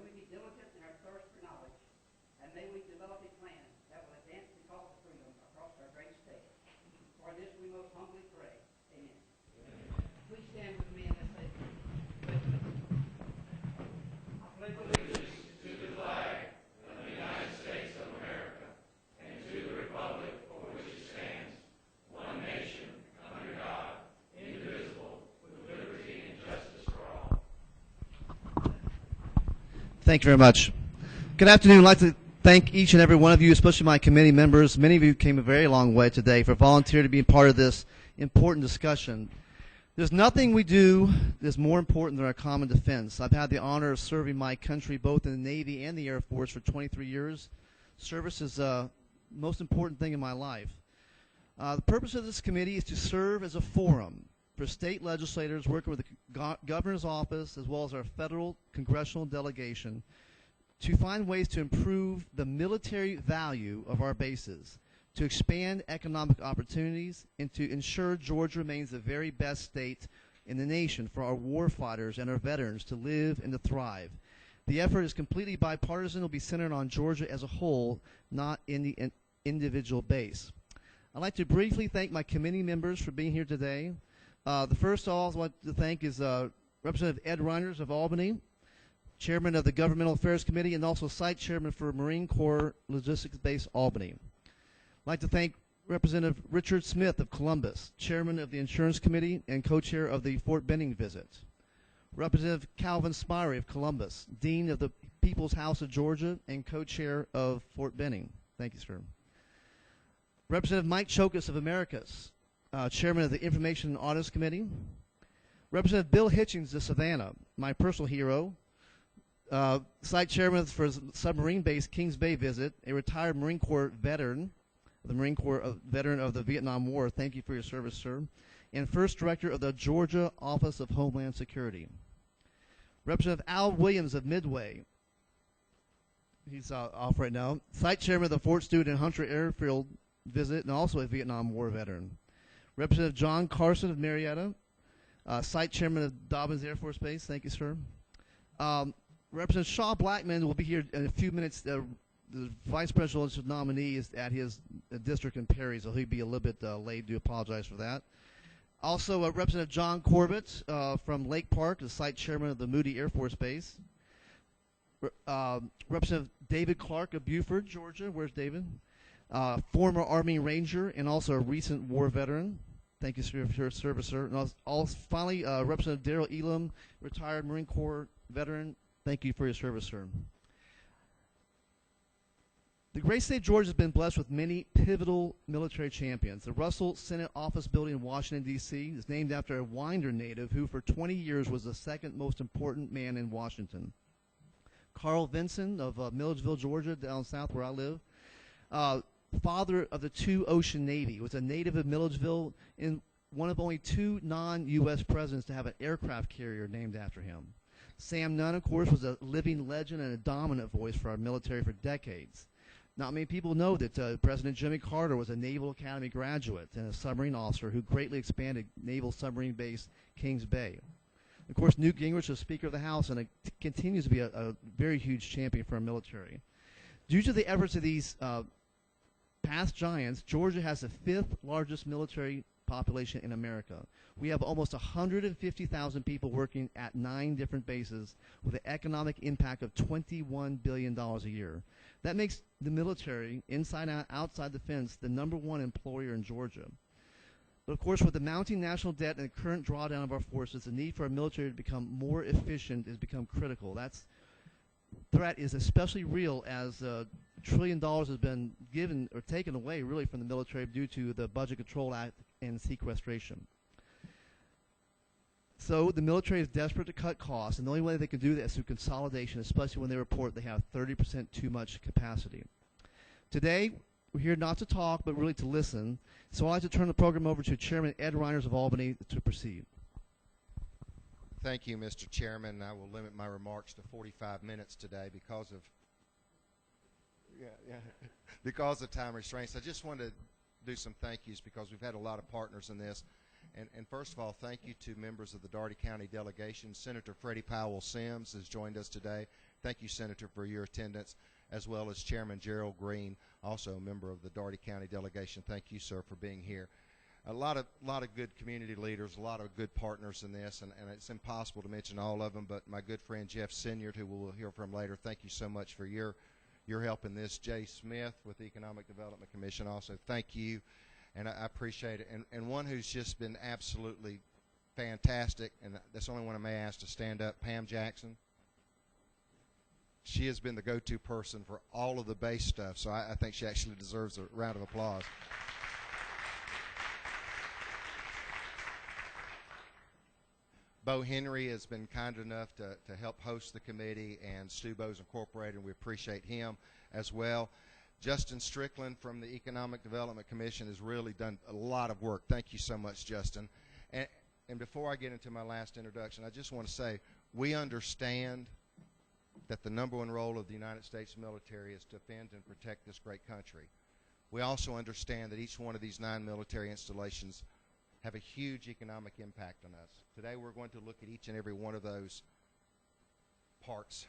May we be diligent in our thirst for knowledge, and may we develop a plan that will advance the cause of freedom across our great state. For this we most humbly pray. Amen. Please stand with me and let's say, I pledge allegiance. Thank you very much. Good afternoon. I'd like to thank each and every one of you, especially my committee members. Many of you came a very long way today for volunteering to be part of this important discussion. There's nothing we do that's more important than our common defense. I've had the honor of serving my country both in the Navy and the Air Force for 23 years. Service is the most important thing in my life. The purpose of this committee is to serve as a forum for state legislators working with the governor's office as well as our federal congressional delegation to find ways to improve the military value of our bases, to expand economic opportunities, and to ensure Georgia remains the very best state in the nation for our war fighters and our veterans to live and to thrive. The effort is completely bipartisan. It will be centered on Georgia as a whole, not in the individual base. I'd like to briefly thank my committee members for being here today. The first I want to thank is Representative Ed Reiners of Albany, Chairman of the Governmental Affairs Committee and also Site Chairman for Marine Corps Logistics Base Albany. I'd like to thank Representative Richard Smith of Columbus, Chairman of the Insurance Committee and co-chair of the Fort Benning visit. Representative Calvin Spirey of Columbus, Dean of the People's House of Georgia and co-chair of Fort Benning. Thank you, sir. Representative Mike Chokas of Americus, Chairman of the Information and Audits Committee. Representative Bill Hitchings of Savannah, my personal hero, Site Chairman for Submarine Base Kings Bay visit, a retired Marine Corps veteran, veteran of the Vietnam War. Thank you for your service, sir. And first Director of the Georgia Office of Homeland Security. Representative Al Williams of Midway, he's off right now, Site Chairman of the Fort Stewart and Hunter Airfield visit and also a Vietnam War veteran. Representative John Carson of Marietta, Site Chairman of Dobbins Air Force Base. Thank you, sir. Representative Shaw Blackman will be here in a few minutes. The Vice Presidential nominee is at his district in Perry, so he'll be a little bit late. Do apologize for that. Also, Representative John Corbett from Lake Park, the Site Chairman of the Moody Air Force Base. Representative David Clark of Buford, Georgia. Where's David? Former Army Ranger and also a recent war veteran. Thank you, sir, for your service, sir. And finally, Representative Darrell Elam, retired Marine Corps veteran. Thank you for your service, sir. The great state of Georgia has been blessed with many pivotal military champions. The Russell Senate Office Building in Washington, D.C. is named after a Winder native who for 20 years was the second most important man in Washington. Carl Vinson of Milledgeville, Georgia, down south where I live. Father of the two Ocean Navy, was a native of Milledgeville and one of only two non-U.S. presidents to have an aircraft carrier named after him. Sam Nunn, of course, was a living legend and a dominant voice for our military for decades. Not many people know that President Jimmy Carter was a Naval Academy graduate and a submarine officer who greatly expanded Naval Submarine Base Kings Bay. Of course, Newt Gingrich was Speaker of the House and continues to be a very huge champion for our military. Due to the efforts of these past giants, Georgia has the fifth largest military population in America. We have almost 150,000 people working at 9 different bases with an economic impact of $21 billion a year. That makes the military, inside and outside the fence, the #1 employer in Georgia. But of course, with the mounting national debt and the current drawdown of our forces, the need for our military to become more efficient has become critical. That threat is especially real as $1 trillion has been given or taken away really from the military due to the Budget Control Act and sequestration. So the military is desperate to cut costs, and the only way they can do that is through consolidation, especially when they report they have 30% too much capacity. Today, we're here not to talk, but really to listen. So I'd like to turn the program over to Chairman Ed Reiners of Albany to proceed. Thank you, Mr. Chairman. I will limit my remarks to 45 minutes today because of time restraints. I just wanted to do some thank yous because we've had a lot of partners in this. And first of all, thank you to members of the Daugherty County delegation. Senator Freddie Powell Sims has joined us today. Thank you, Senator, for your attendance, as well as Chairman Gerald Green, also a member of the Daugherty County delegation. Thank you, sir, for being here. A lot of good community leaders, a lot of good partners in this, and it's impossible to mention all of them, but my good friend Jeff Sinyard, who we'll hear from later, thank you so much for your help in this. Jay Smith with the Economic Development Commission also, thank you, and I appreciate it. And one who's just been absolutely fantastic, and that's the only one I may ask to stand up, Pam Jackson. She has been the go-to person for all of the base stuff, so I think she actually deserves a round of applause. Bo Henry has been kind enough to help host the committee, and Stu Bows Incorporated, and we appreciate him as well. Justin Strickland from the Economic Development Commission has really done a lot of work. Thank you so much, Justin. And before I get into my last introduction, I just want to say we understand that the number one role of the United States military is to defend and protect this great country. We also understand that each one of these 9 military installations have a huge economic impact on us. Today we're going to look at each and every one of those parts.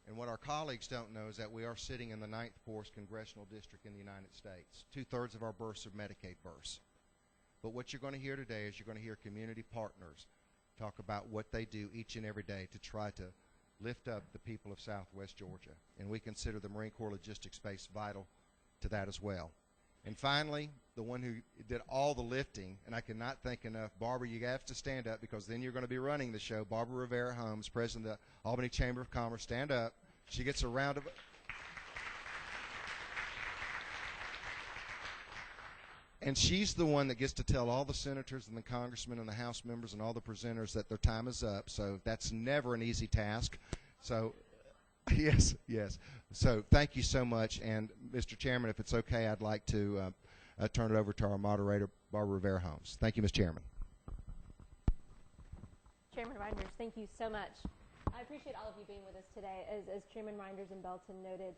And what our colleagues don't know is that we are sitting in the 9th poorest congressional district in the United States. 2/3 of our births are Medicaid births. But what you're going to hear today is you're going to hear community partners talk about what they do each and every day to try to lift up the people of Southwest Georgia. And we consider the Marine Corps Logistics Base vital to that as well. And finally, the one who did all the lifting, and I cannot thank enough, Barbara, you have to stand up because then you're going to be running the show. Barbara Rivera Holmes, President of the Albany Chamber of Commerce, stand up. She gets a round of... And she's the one that gets to tell all the senators and the congressmen and the House members and all the presenters that their time is up. So that's never an easy task. So, yes. So thank you so much. And, Mr. Chairman, if it's okay, I'd like to turn it over to our moderator, Barbara Rivera Holmes. Thank you, Ms. Chairman. Chairman Reinders, thank you so much. I appreciate all of you being with us today. As Chairman Reinders and Belton noted,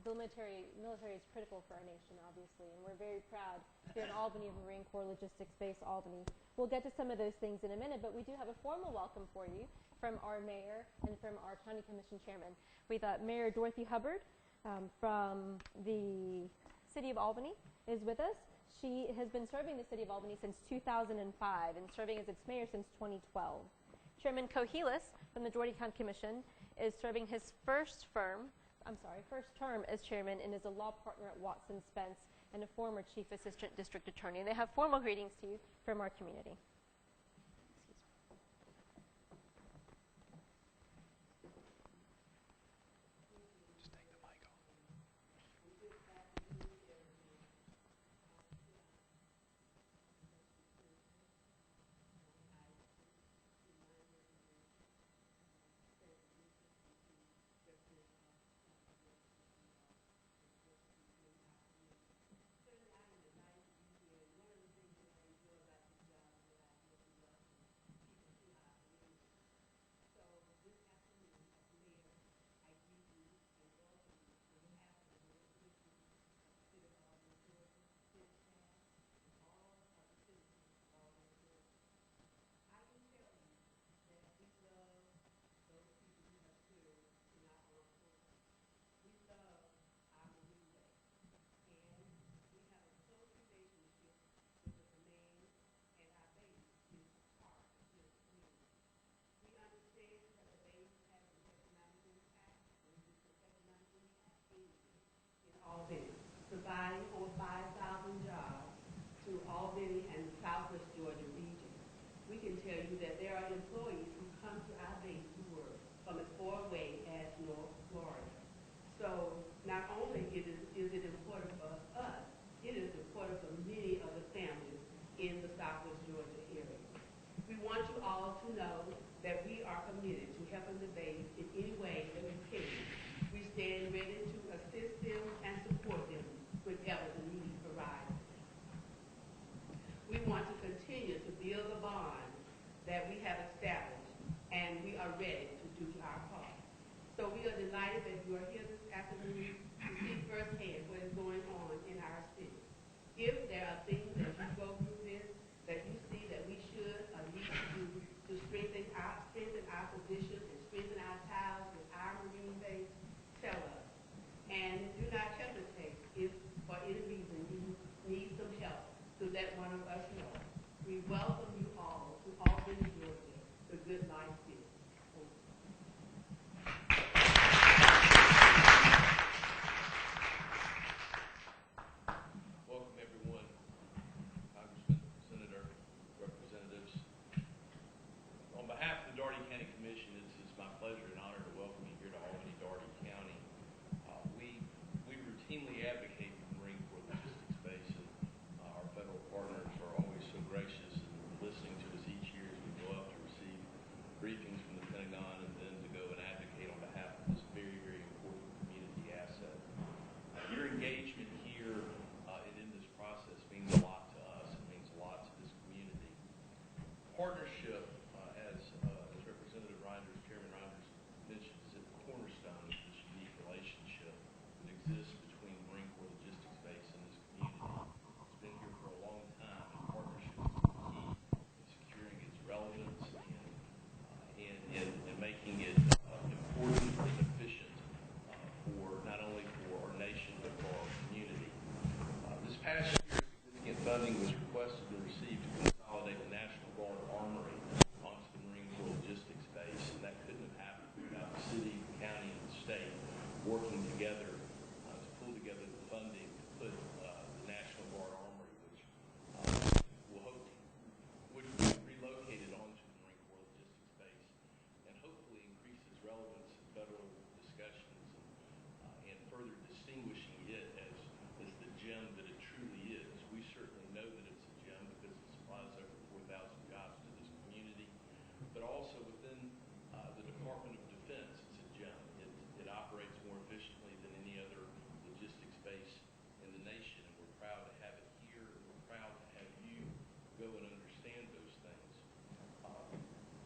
the military is critical for our nation, obviously, and we're very proud here in Albany of Marine Corps Logistics Base, Albany. We'll get to some of those things in a minute, but we do have a formal welcome for you from our mayor and from our county commission chairman. We've got Mayor Dorothy Hubbard from the city of Albany is with us. She has been serving the city of Albany since 2005 and serving as its mayor since 2012. Chairman Kohelis from the Daugherty County Commission is serving his first term as chairman and is a law partner at Watson Spence and a former chief assistant district attorney. And they have formal greetings to you from our community. Providing over 5,000 jobs to Albany and the Southwest Georgia region. We can tell you that there are employees who come to our base to work from as far away as North Florida. So not only is it important for us, it is important for many of the families in the Southwest Georgia area. We want you all to know that we are committed to helping the base in any way that we can. We stand ready to assist them and support them whenever the need arises. We want to continue to build the bond that we have established, and we are ready to do our part. So we are delighted that you are here this afternoon to see firsthand what is going on in our city. If there are things that you go through this, that you see that we should or need to do to strengthen our position and strengthen our ties let one of us know. We welcome you all to Albany, Georgia, the Good Life City. Welcome, everyone. Congressman, Senator, representatives. On behalf of the Daugherty County Commission, it's my pleasure and honor to welcome you here to Albany, Daugherty County. We routinely advocate for the Marine Corps Logistics Base, and our federal partners are always so gracious in listening to us each year as we go up to receive briefings from the Pentagon and then to go and advocate on behalf of this very, very important community asset. Your engagement here and in this process means a lot to us. It means a lot to this community. Partnership, as Representative Reinders, Chairman Reinders mentioned, is at the cornerstone of this unique relationship that exists between the Marine Corps Logistics Base and this community. It's been here for a long time, and partnership is key in securing its relevance and making it important and efficient for not only for our nation but for our community. This past year, significant funding was requested and received to consolidate the National Guard Armory onto the Marine Corps Logistics Base, and that couldn't have happened without the city, the county, and the state working together to pull together the funding to put the National Guard Armory, which we'll hope would be relocated onto the Marine Corps Logistics Base and hopefully increase its relevance in federal discussions and further distinguishing it as the gem that it truly is. We certainly know that it's a gem because it supplies over 4,000 jobs to this community, but also within the Department of Defense, it's a gem. It operates more efficiently than any other logistics base in the nation, and we're proud to have it here, and we're proud to have you go and understand those things.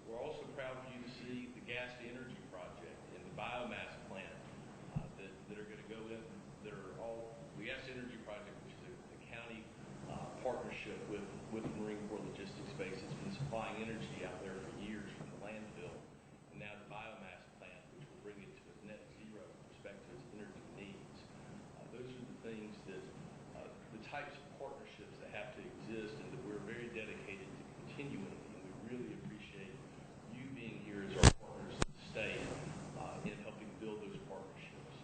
We're also proud for you to see the gas to energy project and the biomass plant that are going to go in. They're all the gas to energy project, which is a county partnership with the Marine Corps Logistics Base. It's been supplying energy out there for years from the landfill, and now the biomass plant, which will bring it to a net zero with respect to its energy needs. Those are the things that the types of partnerships that have to exist and that we're very dedicated to continuing, and we really appreciate you being here as our partners in the state in helping build those partnerships.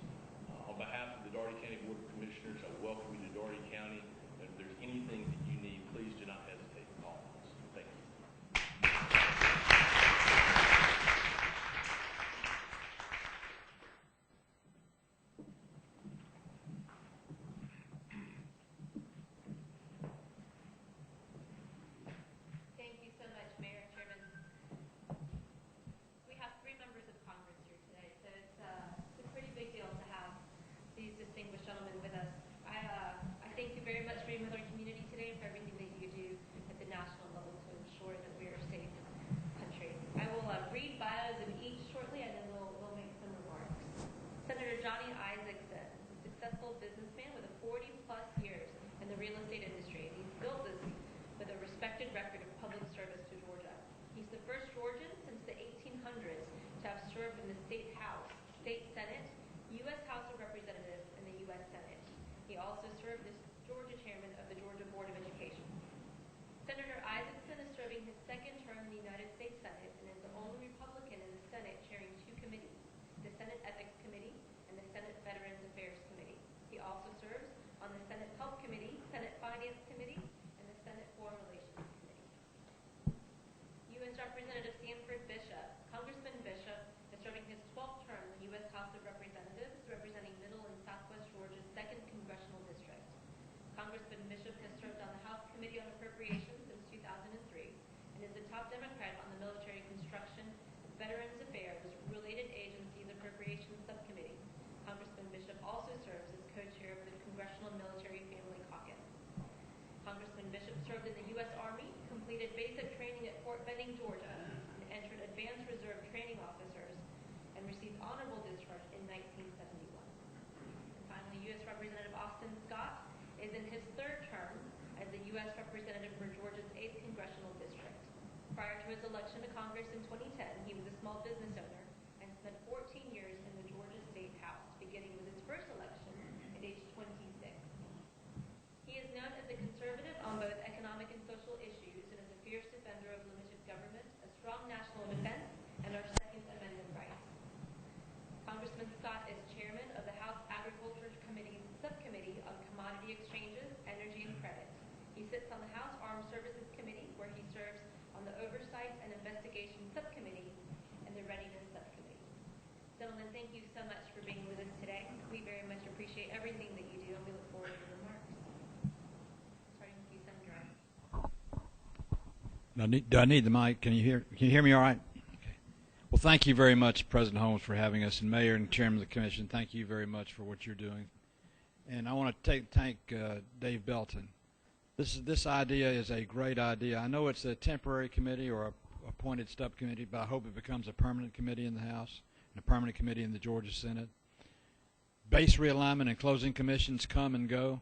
On behalf of the Daugherty County Board of Commissioners, I welcome you to Daugherty County. And if there's anything that you need, please do not hesitate to call us. Thank you. Thank you so much, Mayor and Chairman. We have 3 members of Congress here today, so it's a pretty big deal to have these distinguished gentlemen with us. I thank you very much for being with our community today and for everything that you do at the national level to ensure that we're a safe country. I will read bios of each shortly, and then we'll make some remarks. Senator Johnny Isakson, a successful businessman with 40-plus years in the real estate industry, and he's built this with a respected record of public service to Georgia. He's the first Georgian since the 1800s to have served in the State House, State Senate, U.S. House of Representatives, and the U.S. Senate. He also served as Georgia Chairman of the Georgia Board of Education. Senator Isakson is serving his 2nd term in the United States Senate and is the only Republican in the Senate chairing 2 committees, the Senate Ethics Committee and the Senate Veterans Affairs Committee. He also serves on the Senate Health Committee, Senate Finance Committee, and the Senate Foreign Relations Committee. U.S. Representative Sanford Bishop. Congressman Bishop is serving his 12th term in the U.S. House of Representatives, representing Middle and Southwest Georgia's 2nd Congressional District. Congressman Bishop has served on the House Committee on Appropriations since 2003 and is the top Democrat on the Military Construction, Veterans Affairs, Related Agencies Appropriations Subcommittee. Congressman Bishop also serves as co-chair of the Congressional Military Family Caucus. Congressman Bishop served in the U.S. Army, completed basic training at Fort Benning, Georgia, and entered Advanced Reserve Training Officers, and received honorable discharge in 1971. And finally, U.S. Representative Austin Scott is in his 3rd term as the U.S. Representative for Georgia's 8th Congressional District. Prior to his election to Congress in 2010, he was a small business owner and spent 14 years in the Georgia State House, beginning with his first election at age 26. He is known as a conservative on both economic commodity exchanges, energy, and credit. He sits on the House Armed Services Committee, where he serves on the Oversight and Investigation Subcommittee and the Readiness Subcommittee. Gentlemen, thank you so much for being with us today. We very much appreciate everything that you do, and we look forward to your remarks. Starting with you, Senator Rice. Do I need the mic? Can you hear me all right? Okay. Well, thank you very much, President Holmes, for having us, and Mayor and Chairman of the Commission. Thank you very much for what you're doing. And I want to thank Dave Belton. This idea is a great idea. I know it's a temporary committee or a appointed subcommittee, but I hope it becomes a permanent committee in the House and a permanent committee in the Georgia Senate. Base realignment and closing commissions come and go.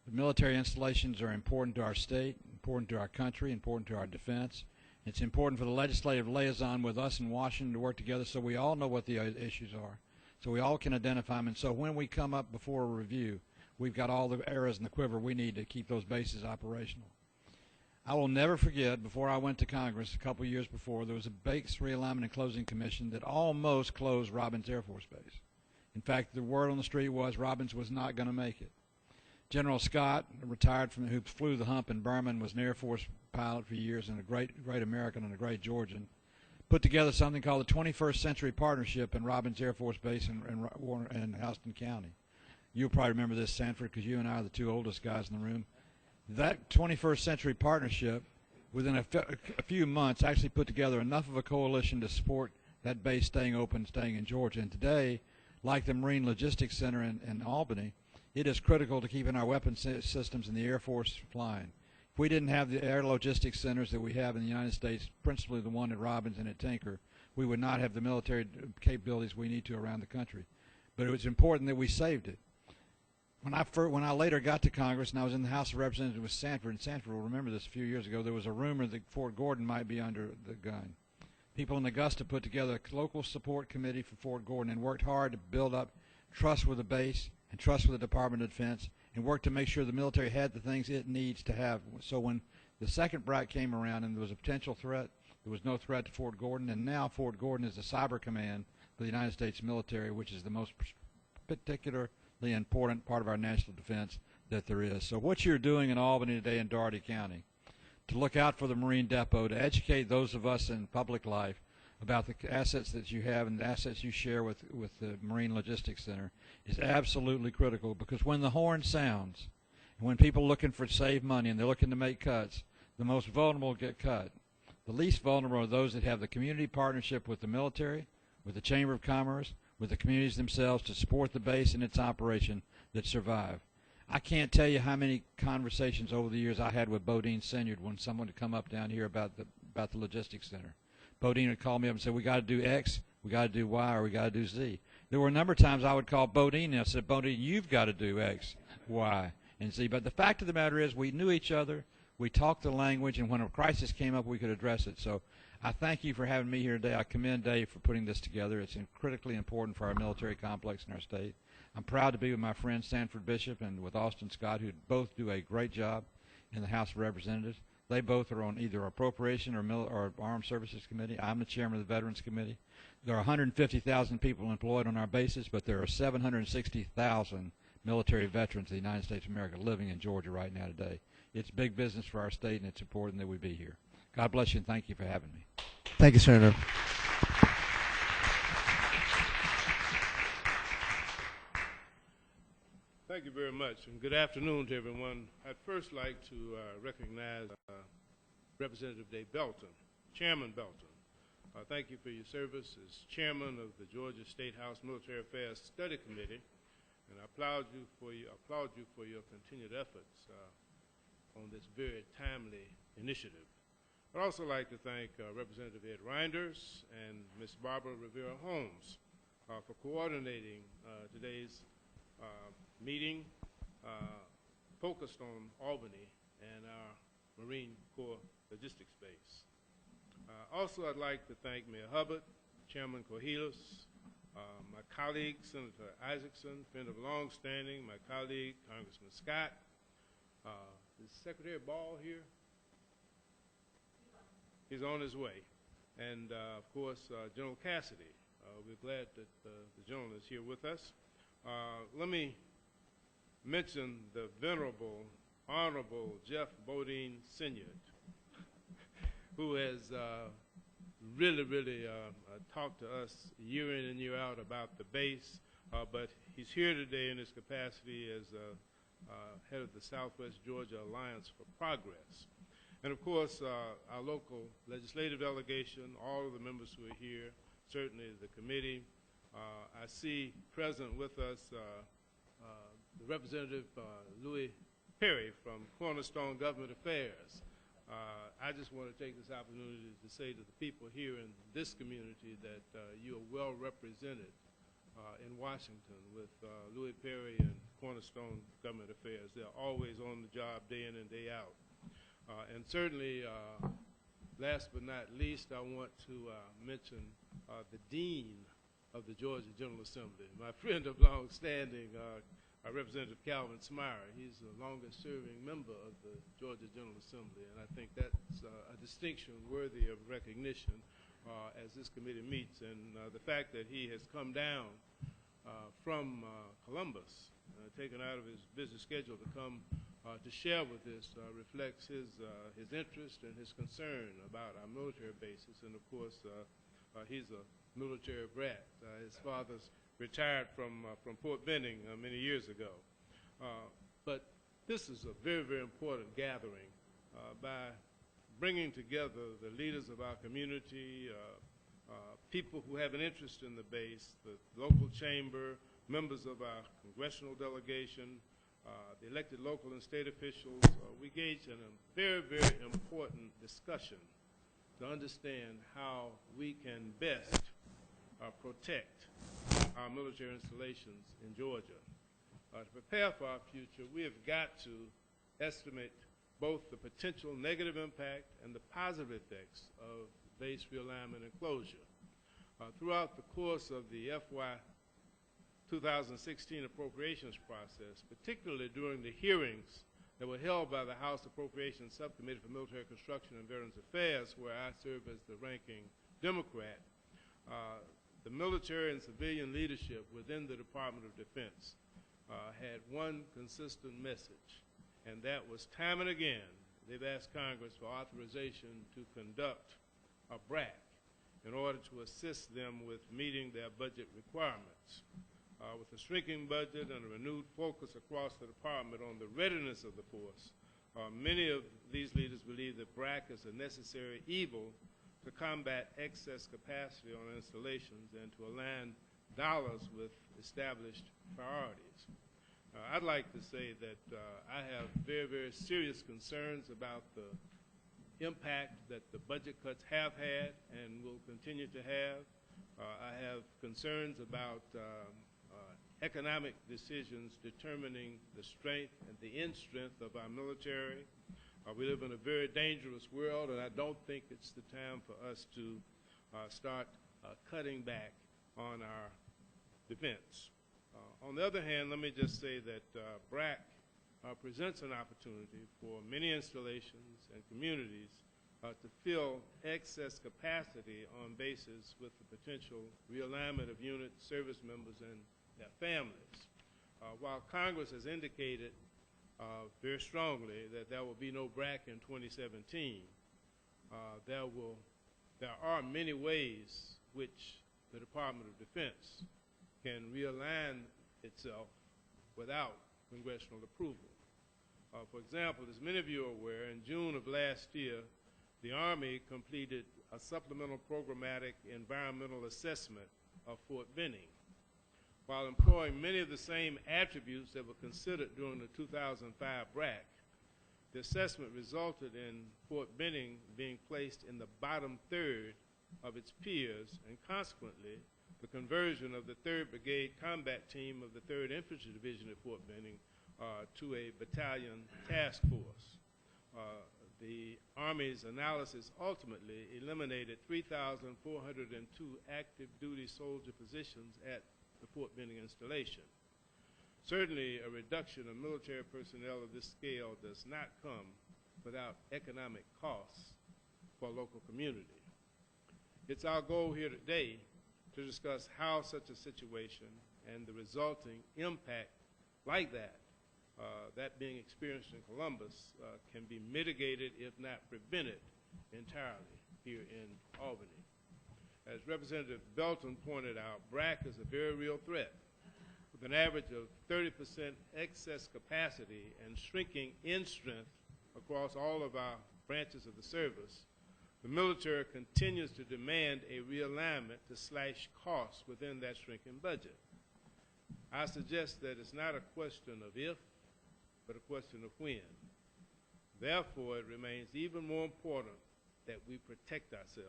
The military installations are important to our state, important to our country, important to our defense. It's important for the legislative liaison with us in Washington to work together so we all know what the issues are, so we all can identify them. And so when we come up before a review, we've got all the arrows in the quiver we need to keep those bases operational. I will never forget, before I went to Congress a couple years before, there was a base realignment and closing commission that almost closed Robins Air Force Base. In fact, the word on the street was Robins was not going to make it. General Scott, retired from who flew the hump in Burma and was an Air Force pilot for years and a great American and a great Georgian, put together something called the 21st Century Partnership in Robins Air Force Base in Houston County. You'll probably remember this, Sanford, because you and I are the two oldest guys in the room. That 21st Century Partnership, within a few months, actually put together enough of a coalition to support that base staying open, staying in Georgia. And today, like the Marine Logistics Center in Albany, it is critical to keeping our weapons systems in the Air Force flying. If we didn't have the air logistics centers that we have in the United States, principally the one at Robins and at Tinker, we would not have the military capabilities we need to around the country. But it was important that we saved it. When I later got to Congress and I was in the House of Representatives with Sanford, and Sanford will remember this a few years ago, there was a rumor that Fort Gordon might be under the gun. People in Augusta put together a local support committee for Fort Gordon and worked hard to build up trust with the base and trust with the Department of Defense and worked to make sure the military had the things it needs to have. So when the second BRAC came around and there was a potential threat, there was no threat to Fort Gordon, and now Fort Gordon is the cyber command for the United States military, which is the most particularly important part of our national defense that there is. So what you're doing in Albany today in Dougherty County, to look out for the Marine Depot, to educate those of us in public life about the assets that you have and the assets you share with the Marine Logistics Center, is absolutely critical, because when the horn sounds and when people are looking for save money and they're looking to make cuts, the most vulnerable get cut. The least vulnerable are those that have the community partnership with the military, with the Chamber of Commerce, with the communities themselves to support the base and its operation that survive. I can't tell you how many conversations over the years I had with Bodine Senyard when someone would come up down here about the logistics center. Bodine would call me up and say, we got to do X, we got to do Y, or we got to do Z. There were a number of times I would call Bodine and I said, Bodine, you've got to do X, Y, and Z. But the fact of the matter is we knew each other, we talked the language, and when a crisis came up, we could address it. So I thank you for having me here today. I commend Dave for putting this together. It's critically important for our military complex in our state. I'm proud to be with my friend Sanford Bishop and with Austin Scott, who both do a great job in the House of Representatives. They both are on either Appropriation or Armed Services Committee. I'm the chairman of the Veterans Committee. There are 150,000 people employed on our bases, but there are 760,000 military veterans of the United States of America living in Georgia right now today. It's big business for our state, and it's important that we be here. God bless you, and thank you for having me. Thank you, Senator. Thank you very much, and good afternoon to everyone. I'd first like to recognize Representative Dave Belton, Chairman Belton. Thank you for your service as chairman of the Georgia State House Military Affairs Study Committee, and I applaud you for your continued efforts on this very timely initiative. I'd also like to thank Representative Ed Reinders and Ms. Barbara Rivera Holmes for coordinating today's meeting focused on Albany and our Marine Corps Logistics Base. Also, I'd like to thank Mayor Hubbard, Chairman Corrales, my colleague, Senator Isaacson, friend of long standing, my colleague, Congressman Scott. Is Secretary Ball here? He's on his way. And, of course, General Cassidy. We're glad that the general is here with us. Let me mention the venerable, honorable Jeff Bodine Sr., who has really talked to us year in and year out about the base, but he's here today in his capacity as head of the Southwest Georgia Alliance for Progress. And of course, our local legislative delegation, all of the members who are here, certainly the committee. I see present with us the Representative Louis Perry from Cornerstone Government Affairs. I just want to take this opportunity to say to the people here in this community that you are well represented in Washington with Louis Perry and Cornerstone Government Affairs. They're always on the job day in and day out. And certainly, last but not least, I want to mention the Dean of the Georgia General Assembly, my friend of long standing, Representative Calvin Smyre. He's the longest serving member of the Georgia General Assembly, and I think that's a distinction worthy of recognition as this committee meets. And the fact that he has come down from Columbus, taken out of his busy schedule to come to share with us reflects his interest and his concern about our military bases. And of course, he's a military brat. His father's retired from Fort Benning many years ago. But this is a very important gathering by bringing together the leaders of our community, people who have an interest in the base, the local chamber, members of our congressional delegation, the elected local and state officials. We engaged in a very important discussion to understand how we can best protect our military installations in Georgia. To prepare for our future, we have got to estimate both the potential negative impact and the positive effects of base realignment and closure. Throughout the course of the FY 2016 appropriations process, particularly during the hearings that were held by the House Appropriations Subcommittee for Military Construction and Veterans Affairs, where I serve as the ranking Democrat, the military and civilian leadership within the Department of Defense had one consistent message, and that was time and again they've asked Congress for authorization to conduct a BRAC in order to assist them with meeting their budget requirements. With a shrinking budget and a renewed focus across the department on the readiness of the force, many of these leaders believe that BRAC is a necessary evil to combat excess capacity on installations and to align dollars with established priorities. I'd like to say that I have very serious concerns about the impact that the budget cuts have had and will continue to have. I have concerns about economic decisions determining the strength and the end strength of our military. We live in a very dangerous world, and I don't think it's the time for us to start cutting back on our defense. On the other hand, let me just say that BRAC presents an opportunity for many installations and communities to fill excess capacity on bases with the potential realignment of units, service members, and their families. While Congress has indicated very strongly that there will be no BRAC in 2017, there are many ways which the Department of Defense can realign itself without congressional approval. For example, as many of you are aware, in June of last year, the Army completed a supplemental programmatic environmental assessment of Fort Benning. While employing many of the same attributes that were considered during the 2005 BRAC, the assessment resulted in Fort Benning being placed in the bottom third of its peers, and consequently, the conversion of the 3rd Brigade Combat Team of the 3rd Infantry Division at Fort Benning to a battalion task force. The Army's analysis ultimately eliminated 3,402 active duty soldier positions at the Fort Benning installation. Certainly, a reduction of military personnel of this scale does not come without economic costs for a local community. It's our goal here today to discuss how such a situation and the resulting impact like that that being experienced in Columbus can be mitigated, if not prevented, entirely here in Albany. As Representative Belton pointed out, BRAC is a very real threat. With an average of 30% excess capacity and shrinking in strength across all of our branches of the service, the military continues to demand a realignment to slash costs within that shrinking budget. I suggest that it's not a question of if, but a question of when. Therefore, it remains even more important that we protect ourselves.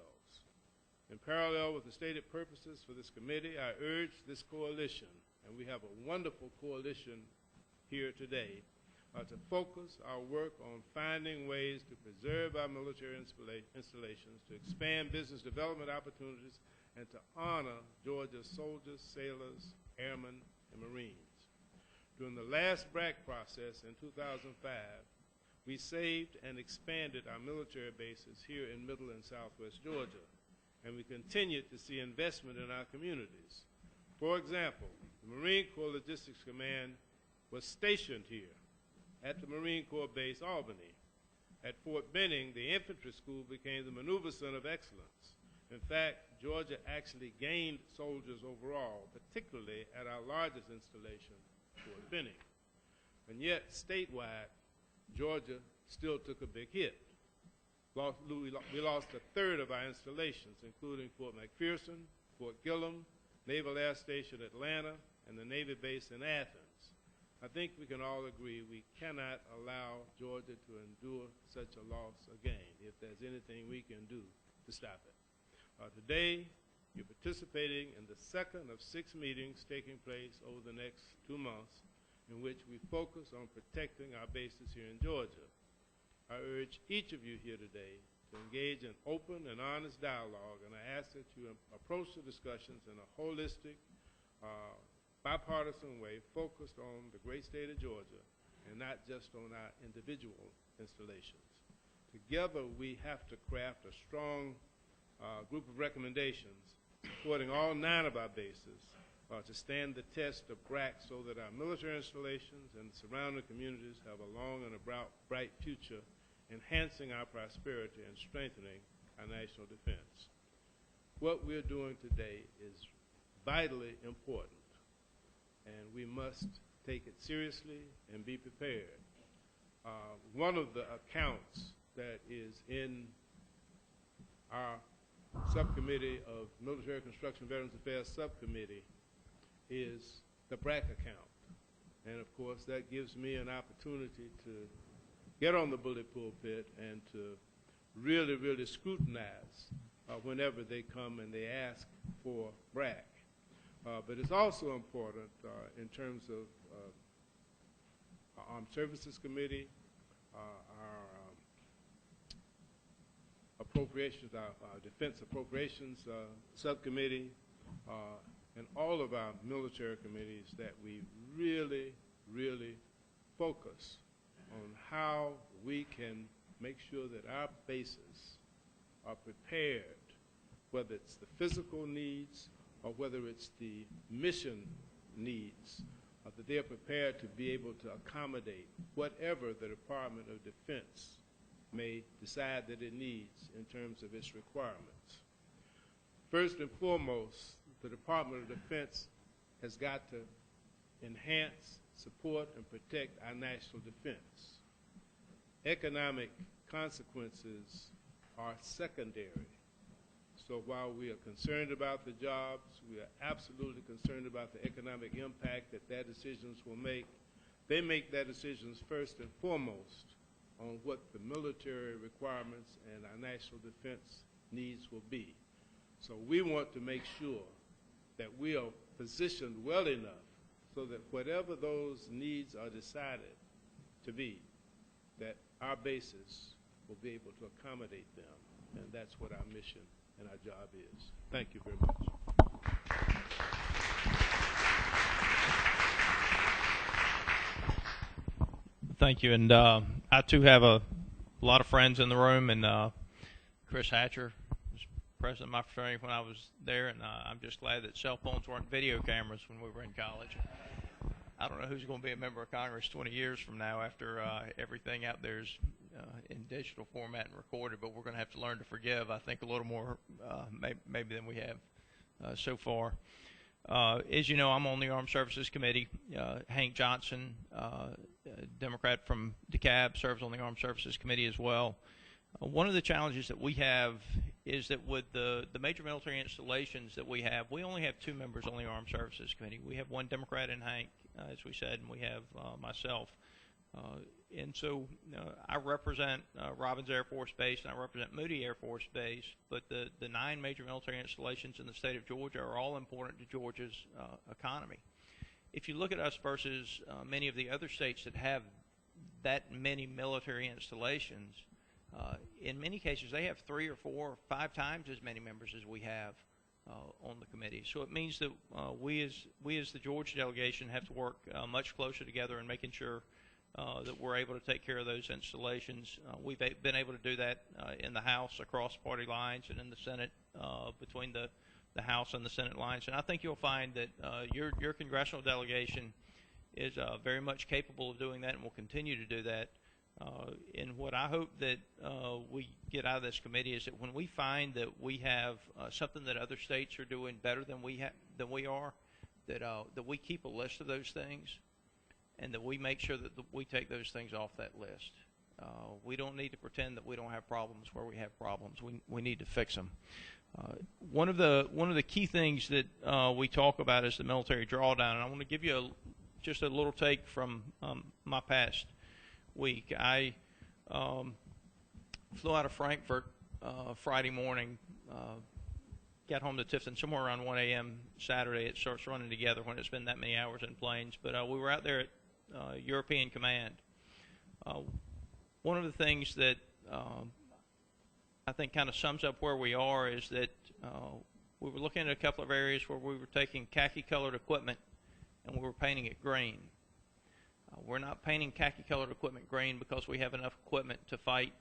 In parallel with the stated purposes for this committee, I urge this coalition, and we have a wonderful coalition here today, to focus our work on finding ways to preserve our military installations, to expand business development opportunities, and to honor Georgia's soldiers, sailors, airmen, and Marines. During the last BRAC process in 2005, we saved and expanded our military bases here in Middle and Southwest Georgia, and we continued to see investment in our communities. For example, the Marine Corps Logistics Command was stationed here at the Marine Corps Base Albany. At Fort Benning, the infantry school became the Maneuver Center of Excellence. In fact, Georgia actually gained soldiers overall, particularly at our largest installation, Fort Benning. And yet, statewide, Georgia still took a big hit. We lost a third of our installations, including Fort McPherson, Fort Gillem, Naval Air Station Atlanta, and the Navy base in Athens. I think we can all agree we cannot allow Georgia to endure such a loss again, if there's anything we can do to stop it. Today, you're participating in the second of 6 meetings taking place over the next 2 months, in which we focus on protecting our bases here in Georgia. I urge each of you here today to engage in open and honest dialogue, and I ask that you approach the discussions in a holistic, bipartisan way, focused on the great state of Georgia and not just on our individual installations. Together, we have to craft a strong group of recommendations supporting all 9 of our bases to stand the test of BRAC so that our military installations and the surrounding communities have a long and a bright future, enhancing our prosperity and strengthening our national defense. What we're doing today is vitally important, and we must take it seriously and be prepared. One of the accounts that is in our subcommittee of Military Construction Veterans Affairs Subcommittee is the BRAC account. And of course, that gives me an opportunity to get on the bully pulpit and to really, really scrutinize whenever they come and they ask for BRAC. But it's also important in terms of our Armed Services Committee, our appropriations, our Defense Appropriations Subcommittee, and all of our military committees, that we really, really focus on how we can make sure that our bases are prepared, whether it's the physical needs or whether it's the mission needs, that they are prepared to be able to accommodate whatever the Department of Defense may decide that it needs in terms of its requirements. First and foremost, the Department of Defense has got to enhance, support, and protect our national defense. Economic consequences are secondary. So while we are concerned about the jobs, we are absolutely concerned about the economic impact that their decisions will make. They make their decisions first and foremost on what the military requirements and our national defense needs will be. So we want to make sure that we are positioned well enough so that whatever those needs are decided to be, that our bases will be able to accommodate them. And that's what our mission and our job is. Thank you very much. Thank you. And I, too, have a lot of friends in the room. And Chris Hatcher was president of my fraternity when I was there. And I'm just glad that cell phones weren't video cameras when we were in college. I don't know who's going to be a member of Congress 20 years from now after everything out there is in digital format and recorded, but we're going to have to learn to forgive, I think, a little more maybe than we have so far. As you know, I'm on the Armed Services Committee. Hank Johnson, Democrat from DeKalb, serves on the Armed Services Committee as well. One of the challenges that we have is that with the major military installations that we have, we only have 2 members on the Armed Services Committee. We have 1 Democrat in Hank, as we said, and we have myself. And so I represent Robins Air Force Base and I represent Moody Air Force Base, but the 9 major military installations in the state of Georgia are all important to Georgia's economy. If you look at us versus many of the other states that have that many military installations, in many cases they have 3 or 4 or 5 times as many members as we have on the committee. So it means that we as the Georgia delegation have to work much closer together in making sure that we're able to take care of those installations. We've been able to do that in the House across party lines and in the Senate between the House and the Senate lines. And I think you'll find that your congressional delegation is very much capable of doing that and will continue to do that. And what I hope that we get out of this committee is that when we find that we have something that other states are doing better than we are, that we keep a list of those things, and that we make sure that we take those things off that list. We don't need to pretend that we don't have problems where we have problems. We need to fix them. One of the key things that we talk about is the military drawdown, and I want to give you just a little take from my past week. I flew out of Frankfurt Friday morning, got home to Tifton somewhere around 1 a.m. Saturday. It starts running together when it's been that many hours in planes. But we were out there at European Command. One of the things that I think kind of sums up where we are is that we were looking at a couple of areas where we were taking khaki-colored equipment and we were painting it green. We're not painting khaki-colored equipment green because we have enough equipment to fight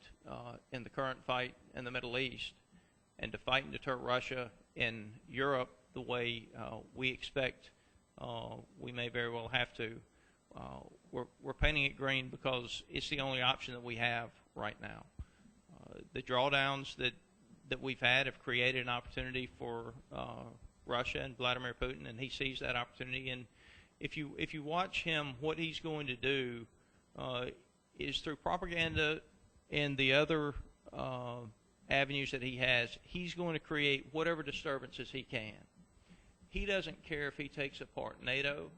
in the current fight in the Middle East and to fight and deter Russia in Europe the way we expect we may very well have to. We're painting it green because it's the only option that we have right now. The drawdowns that we've had have created an opportunity for Russia and Vladimir Putin, and he sees that opportunity. And if you watch him, what he's going to do is through propaganda and the other avenues that he has, he's going to create whatever disturbances he can. He doesn't care if he takes apart NATO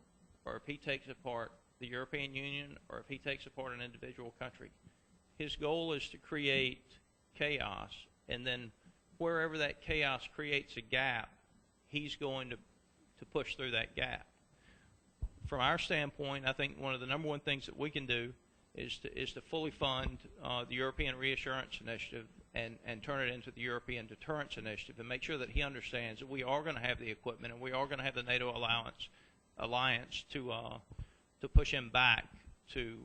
or if he takes apart the European Union or if he takes apart an individual country. His goal is to create chaos, and then wherever that chaos creates a gap, he's going to push through that gap. From our standpoint, I think one of the number one things that we can do is to fully fund the European Reassurance Initiative and turn it into the European Deterrence Initiative and make sure that he understands that we are going to have the equipment and we are going to have the NATO alliance to push him back to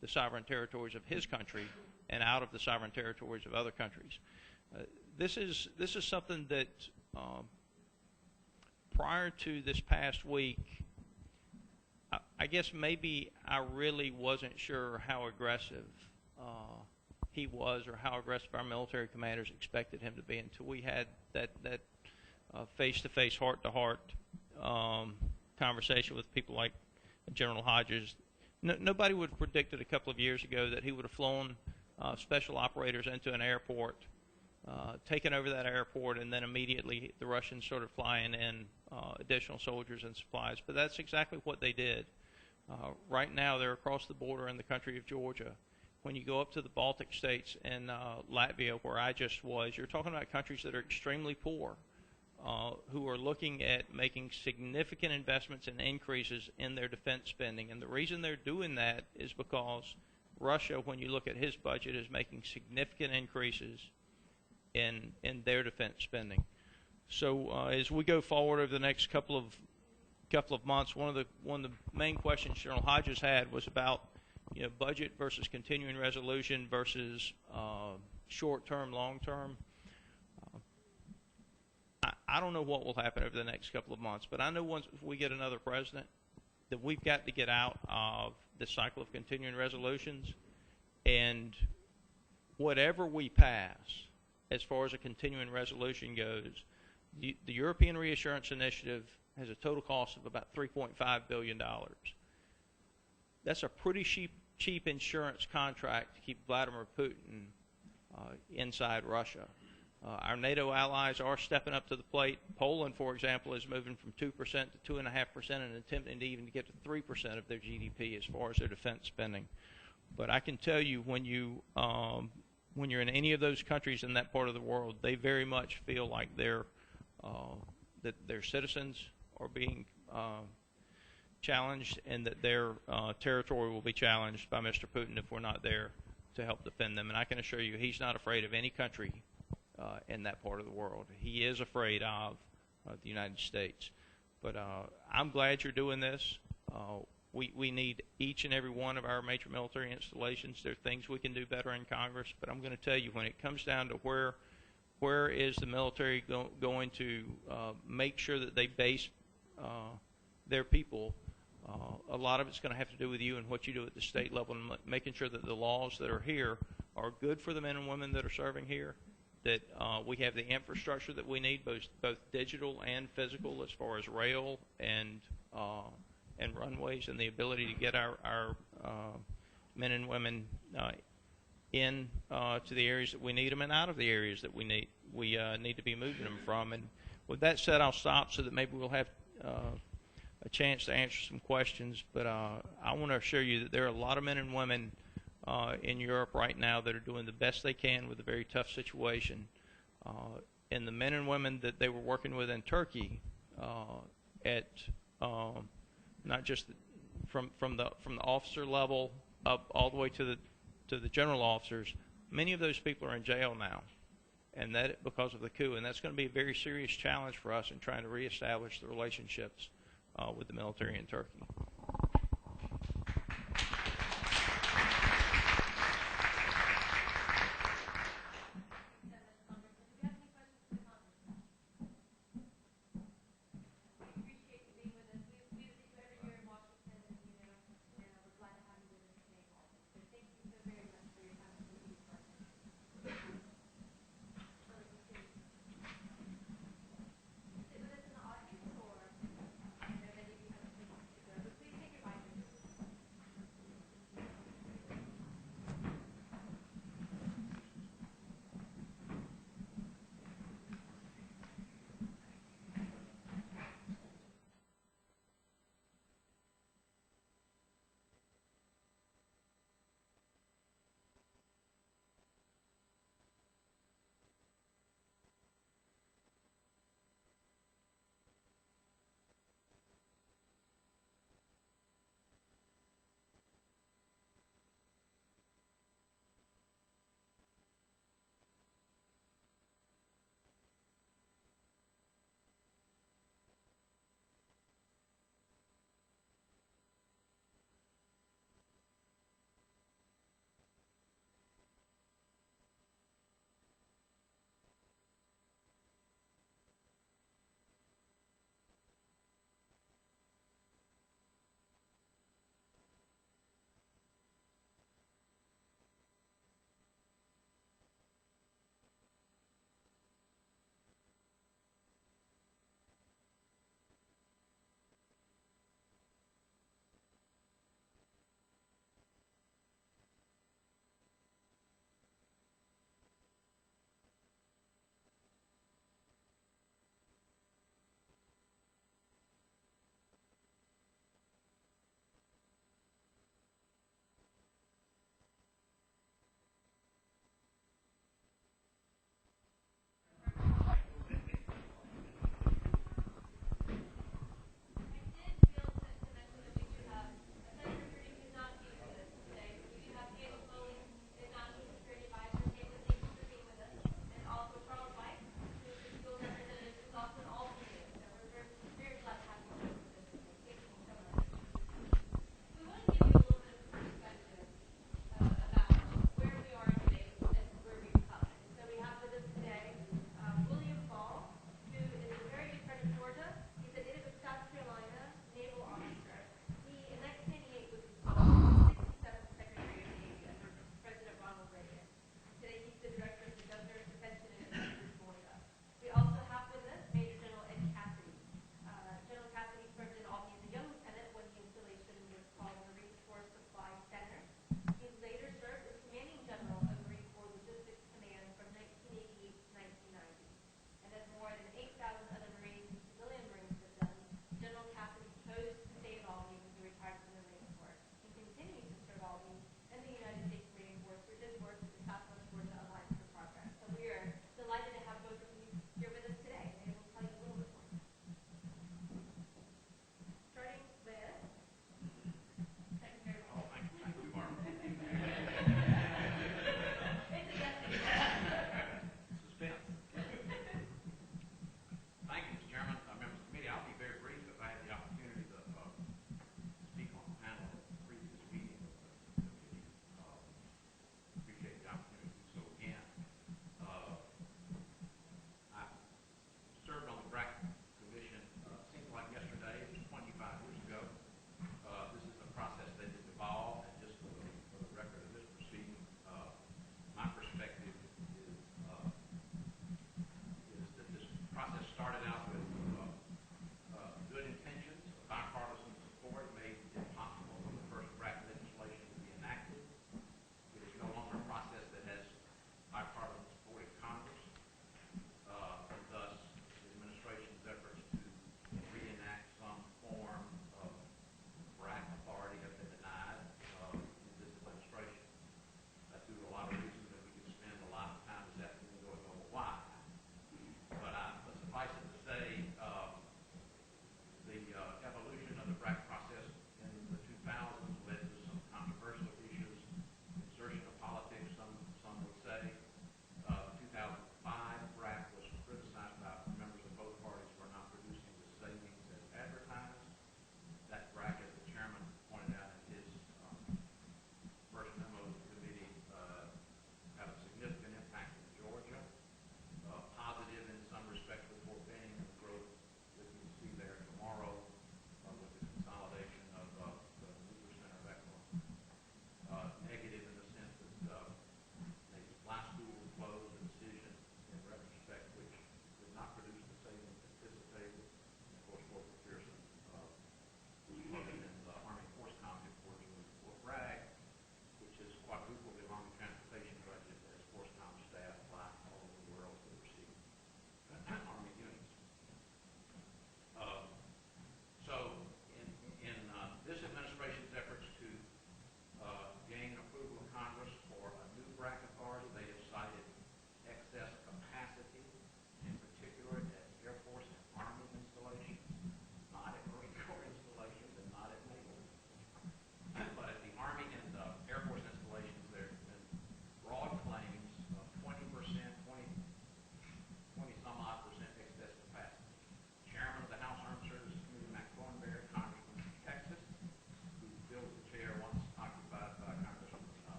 the sovereign territories of his country and out of the sovereign territories of other countries. This is something that prior to this past week, I guess maybe I really wasn't sure how aggressive he was or how aggressive our military commanders expected him to be until we had that face-to-face, heart-to-heart conversation with people like General Hodges. Nobody would have predicted a couple of years ago that he would have flown special operators into an airport, taken over that airport, and then immediately the Russians started flying in additional soldiers and supplies. But that's exactly what they did. Right now, they're across the border in the country of Georgia. When you go up to the Baltic states and Latvia, where I just was, you're talking about countries that are extremely poor, who are looking at making significant investments and increases in their defense spending. And the reason they're doing that is because Russia, when you look at his budget, is making significant increases in their defense spending. So as we go forward over the next couple of months, one of the main questions General Hodges had was about budget versus continuing resolution versus short-term, long-term. I don't know what will happen over the next couple of months, but I know once we get another president that we've got to get out of the cycle of continuing resolutions, and whatever we pass as far as a continuing resolution goes, the European Reassurance Initiative has a total cost of about $3.5 billion. That's a pretty cheap insurance contract to keep Vladimir Putin inside Russia. Our NATO allies are stepping up to the plate. Poland, for example, is moving from 2% to 2.5% and attempting to even get to 3% of their GDP as far as their defense spending. But I can tell you, when you're in any of those countries in that part of the world, they very much feel like that their citizens are being challenged, and that their territory will be challenged by Mr. Putin if we're not there to help defend them. And I can assure you, he's not afraid of any country in that part of the world. He is afraid of the United States. But I'm glad you're doing this. We need each and every one of our major military installations. There are things we can do better in Congress, but I'm going to tell you, when it comes down to where is the military going to make sure that they base their people, a lot of it's going to have to do with you and what you do at the state level, and making sure that the laws that are here are good for the men and women that are serving here, that we have the infrastructure that we need, both digital and physical, as far as rail and runways, and the ability to get our men and women in to the areas that we need them, and out of the areas that we need to be moving them from. And with that said, I'll stop so that maybe we'll have a chance to answer some questions. But I want to assure you that there are a lot of men and women in Europe right now that are doing the best they can with a very tough situation. And the men and women that they were working with in Turkey, at not just from the officer level up all the way to the general officers, many of those people are in jail now, and that because of the coup. And that's going to be a very serious challenge for us in trying to reestablish the relationships with the military in Turkey.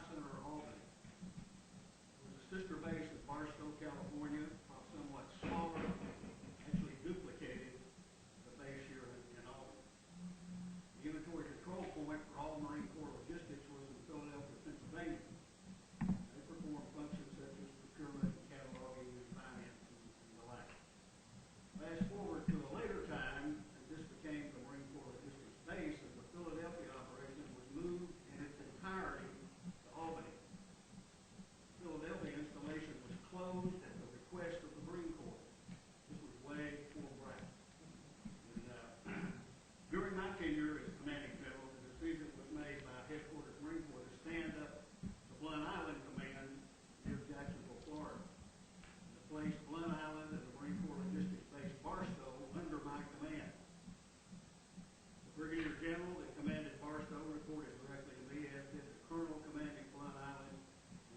Center, Albany. It was a sister base in Barstow, California, while somewhat smaller, actually duplicated the base here in Albany. The inventory control point for all Marine Corps logistics was in Philadelphia, Pennsylvania. They performed functions such as procurement, cataloging, and finance, and the like. Fast forward to a later time, and this became the Marine Corps Logistics Base, and the Philadelphia operation was moved in its entirety to Albany. The Philadelphia installation was closed at the request of the Marine Corps. This was way before Bragg. And during my tenure as commanding general, the decision was made by Headquarters Marine Corps to stand up the Blunt Island Command near Jacksonville, Florida. To place Blunt Island and the Marine Corps Logistics Base Barstow under my command. The Brigadier General that commanded Barstow reported directly to me, as did the Colonel commanding Blunt Island.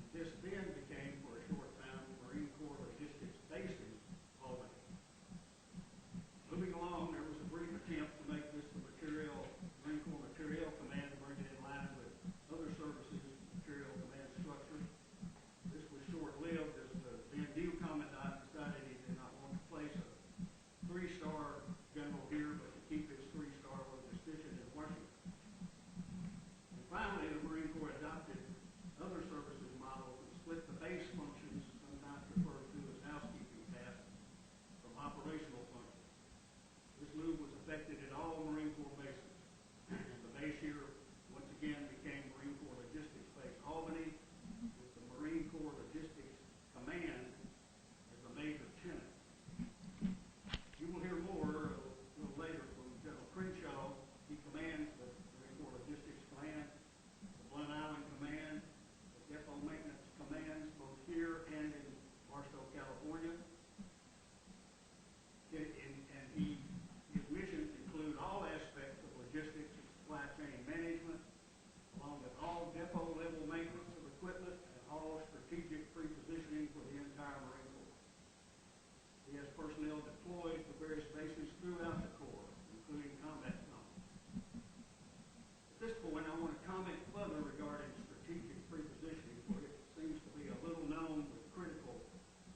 And this then became, for a short time, the Marine Corps Logistics Base in Albany. Moving along, there was a brief attempt to make this the Marine Corps Materiel Command, to bring it in line with other services material command structure. This was short-lived, as the then new commandant decided he did not want to place a 3-star general here, but to keep his 3-star logistician in Washington. And finally, the Marine Corps adopted other services models and split the base functions, sometimes referred to as housekeeping tasks, from operational functions. This move was effected at all Marine Corps bases. And the base here, once again, became Marine Corps Logistics Base Albany, with the Marine Corps Logistics Command as the major tenant. You will hear more a little later from General Crenshaw. He commands the Marine Corps Logistics Command, the Blunt Island Command, the Depot Maintenance Commands, both here and in Barstow, California. And his missions include all aspects of logistics and supply chain management, along with all depot level maintenance of equipment and all strategic pre-positioning for the entire Marine Corps. He has personnel deployed to various bases throughout the Corps, including combat zones. At this point, I want to comment further regarding strategic pre-positioning, for it seems to be a little known with critical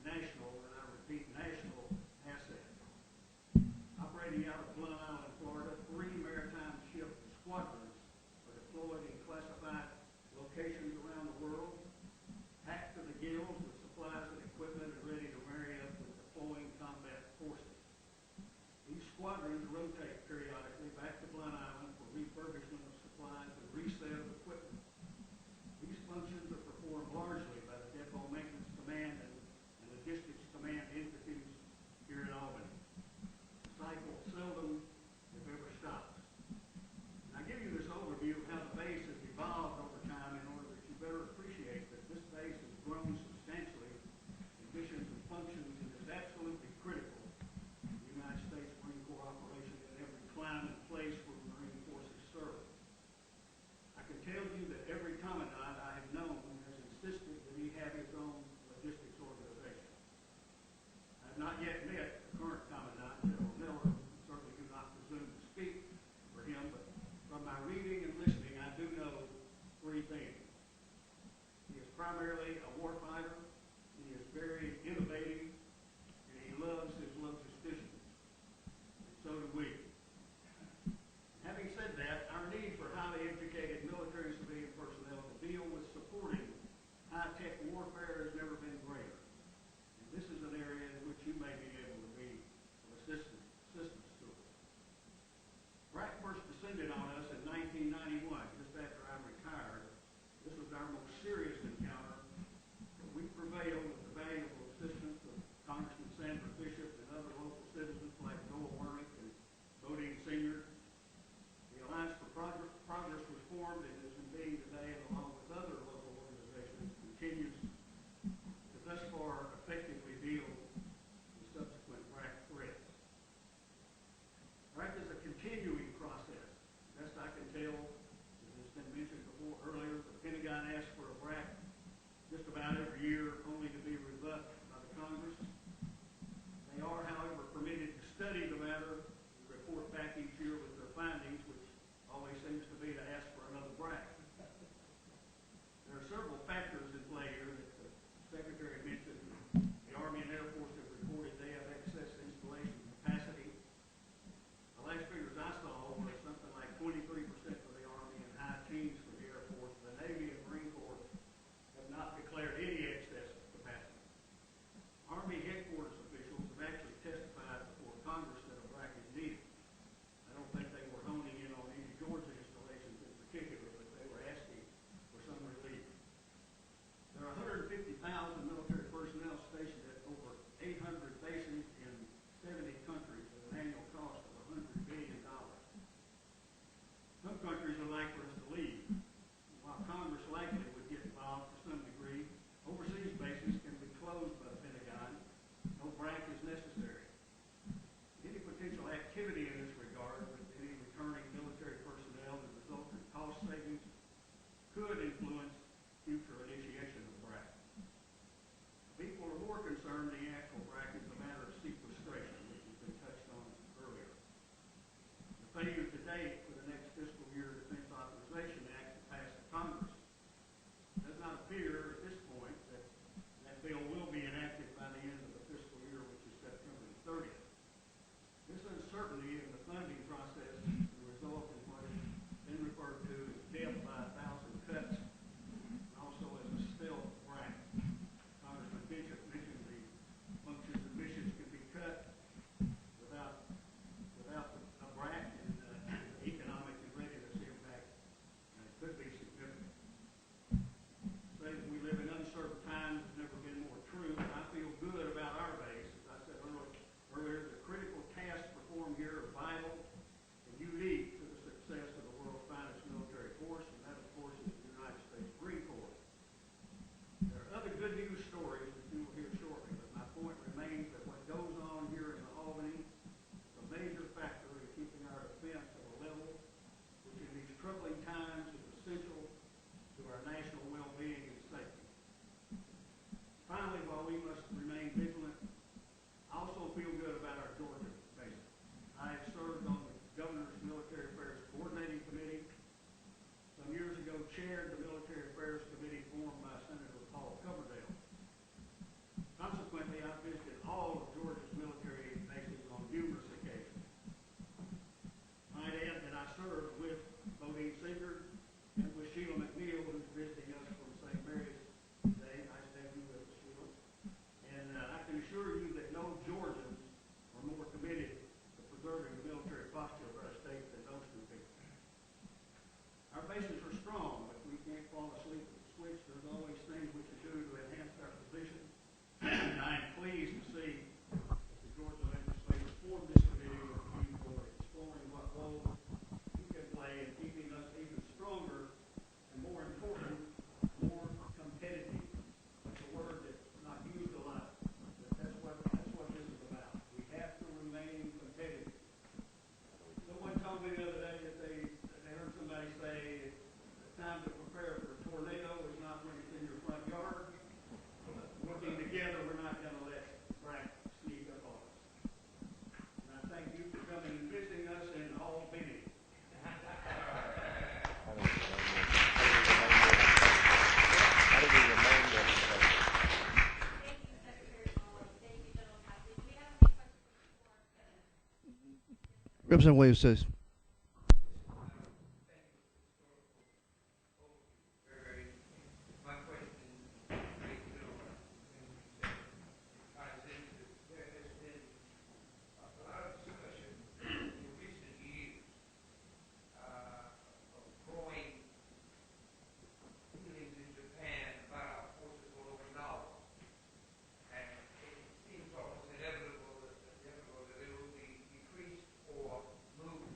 national, and I repeat, national assets. Operating out of Blunt Island, Florida, 3 maritime ship squadrons are deployed in classified locations around the world, packed to the gills with supplies and equipment, and ready to marry up with deploying combat forces. These squadrons rotate periodically back to Blunt Island for refurbishment of supplies and reset of equipment. These functions are performed largely by the Depot Maintenance Command and Logistics Command entities here in Albany. The cycle seldom, if ever, stops. I give you this overview of how the base has evolved over time in order that you better appreciate that this base has grown substantially in missions and functions and is absolutely critical to the United States Marine Corps operation in every climate and place where the Marine forces serve. I can tell you that every commandant I have known has insisted that he have his own logistics organization. I have not yet met the current commandant, General Miller. Certainly do not presume to speak for him, but from my reading and listening, I do know 3 things. He is primarily a warfighter, he is very innovative, and he loves his logisticians. And so do we. Having said that, our need for highly educated military and civilian personnel to deal with supporting high-tech warfare has never been greater. And this is an area in which you may be able to be of assistance to us. BRAC first descended on us in 1991, just after I retired. This was our most serious encounter, but we prevailed with the valuable assistance of Congressman Sandra Bishop and other local citizens like Noah Wernick and Bodine Sr. The Alliance for Progress was formed and is indeed today, along with other local organizations, continues to thus far effectively deal with subsequent BRAC threats. BRAC is a continuing process. Best I can tell, as has been mentioned before earlier, the Pentagon asks for a BRAC just about every year, only to be rebuffed by the Congress. They are, however, permitted to study the matter and report back each year with their findings, which always seems to be to ask for another BRAC. There are several cost savings could influence future initiation of BRAC. People are more concerned the actual BRAC is a matter of sequestration, which has been touched on earlier. The failure to date for the next fiscal year Defense Authorization Act to pass the Congress does not appear at this point that that bill will be enacted by the end of the fiscal year, which is September the 30th. This uncertainty in the funding process will result in what has been referred to as death by 1,000 cuts, and also as a stealth BRAC. Congressman Bishop mentioned the functions and missions can be cut without a BRAC, and the economic and readiness impact could be significant. Say that we live in uncertain times has never been more true, and I feel good about our base. As I said earlier, the critical tasks performed here are vital and unique to the success of the world's finest military force, and that, of course, is the United States Marine Corps. There are other good news stories that you will hear shortly, but my point remains that what goes on here in Albany is a major factor in keeping our defense at a level which in these troubling times is essential to our national well-being and safety. Finally, while we must remain vigilant, I also feel good about our Georgia base. I have served on the Governor's Military Affairs Coordinating Committee. Some years ago, chaired the Military Affairs Committee formed by Senator Paul Coverdale. Consequently, I've visited all of Georgia's military bases on numerous occasions. Might add that I served with Bodine Singer and with Sheila McNeil, who's visiting us from St. Mary's today. Nice to have you with us, Sheila. And I can assure you that no Georgians are more committed to preserving the military posture of our state than those two people. Our bases are strong, but we can't fall asleep at the switch. There's always things we can do to enhance our position. And I am pleased to see that the Georgia legislature formed this committee with a view for exploring what role you can play in keeping us even stronger and, more important, more competitive. That's a word that's not used a lot, but that's what this is about. We have to remain competitive. Someone told me the other day that they heard somebody say the time to prepare for a tornado is not when it's in your front yard. Working together, we're not going to let BRAC sneak up on us. And I thank you for coming and visiting us in Albany. How do we remain Thank you, Secretary Paul. Thank you, General Cassidy. Do we have any questions before? Representative Williams says. My question relates to there has been a lot of discussion in recent years of growing feelings in Japan about our forces all over Nauru. And it seems almost inevitable that they will be decreased or moved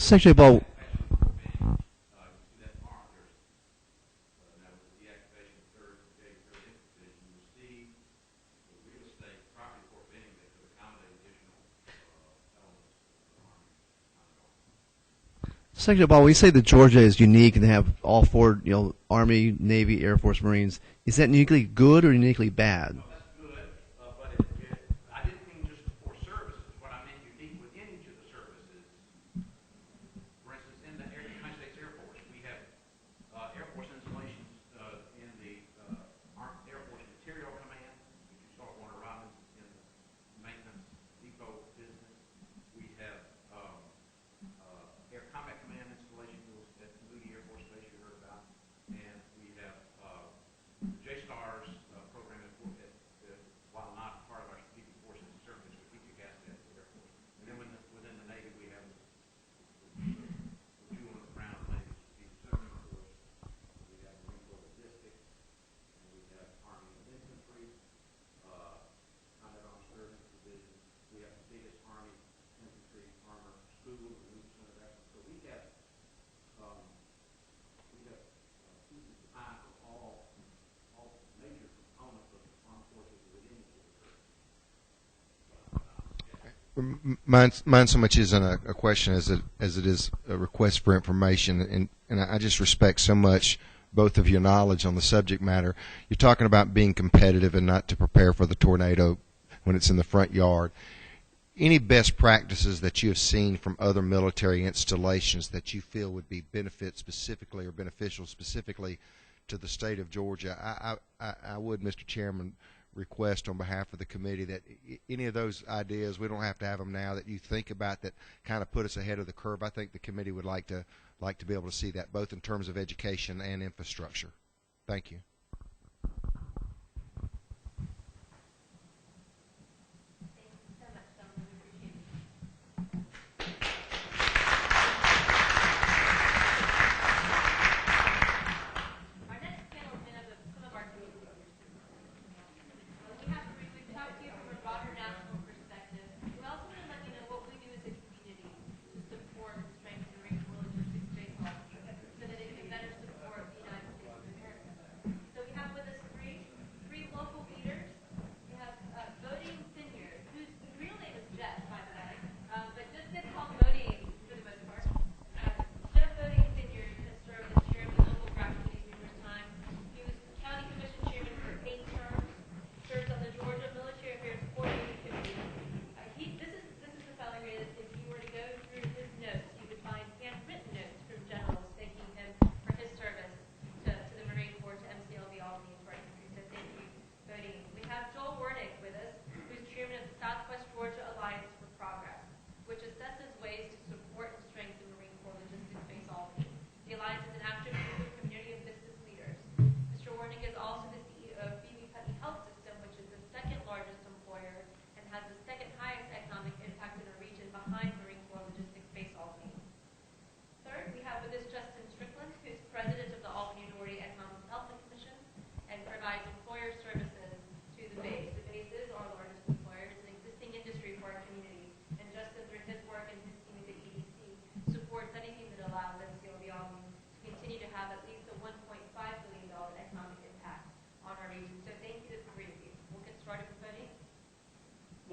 Secretary Ball. Secretary Ball, when you say that Georgia is unique and they have all four, Army, Navy, Air Force, Marines, is that uniquely good or uniquely bad? No, that's good, but I didn't mean just for services. What I meant unique within each of the services. For instance, in the United States Air Force, we have Air Force installations in the Air Force Material Command, which you saw at Warner Robins in the maintenance depot business. We have Air Combat Command installations at Moody Air Force Base you heard about, and we have JSTARS program while not part of our strategic forces, certainly a strategic asset of the Air Force. And then within the Navy, we have the jewel in the crown of the Navy Strategic Service Force. We have Marine Corps Logistics, and we have Army and Infantry, Combat Armed Services Division. We have the biggest Army Infantry Armor School in the Center of Excellence. So we have pieces defined for all major components of the armed forces within each of the services. Mine so much isn't a question as it is a request for information, and I just respect so much both of your knowledge on the subject matter. You're talking about being competitive and not to prepare for the tornado when it's in the front yard. Any best practices that you have seen from other military installations that you feel would be beneficial specifically to the state of Georgia? I would, Mr. Chairman, request on behalf of the committee that any of those ideas, we don't have to have them now, that you think about that kind of put us ahead of the curve. I think the committee would like to be able to see that both in terms of education and infrastructure. Thank you.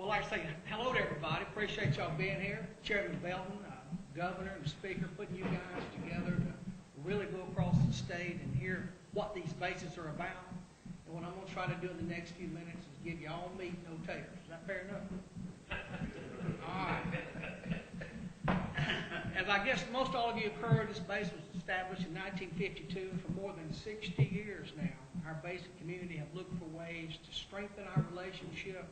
I'd like to say hello to everybody. Appreciate y'all being here. Chairman Belton, Governor, and Speaker, putting you guys together to really go across the state and hear what these bases are about. And what I'm going to try to do in the next few minutes is give you all meat, no taters. Is that fair enough? All right. As I guess most all of you have heard, this base was established in 1952. For more than 60 years now, our basic community have looked for ways to strengthen our relationship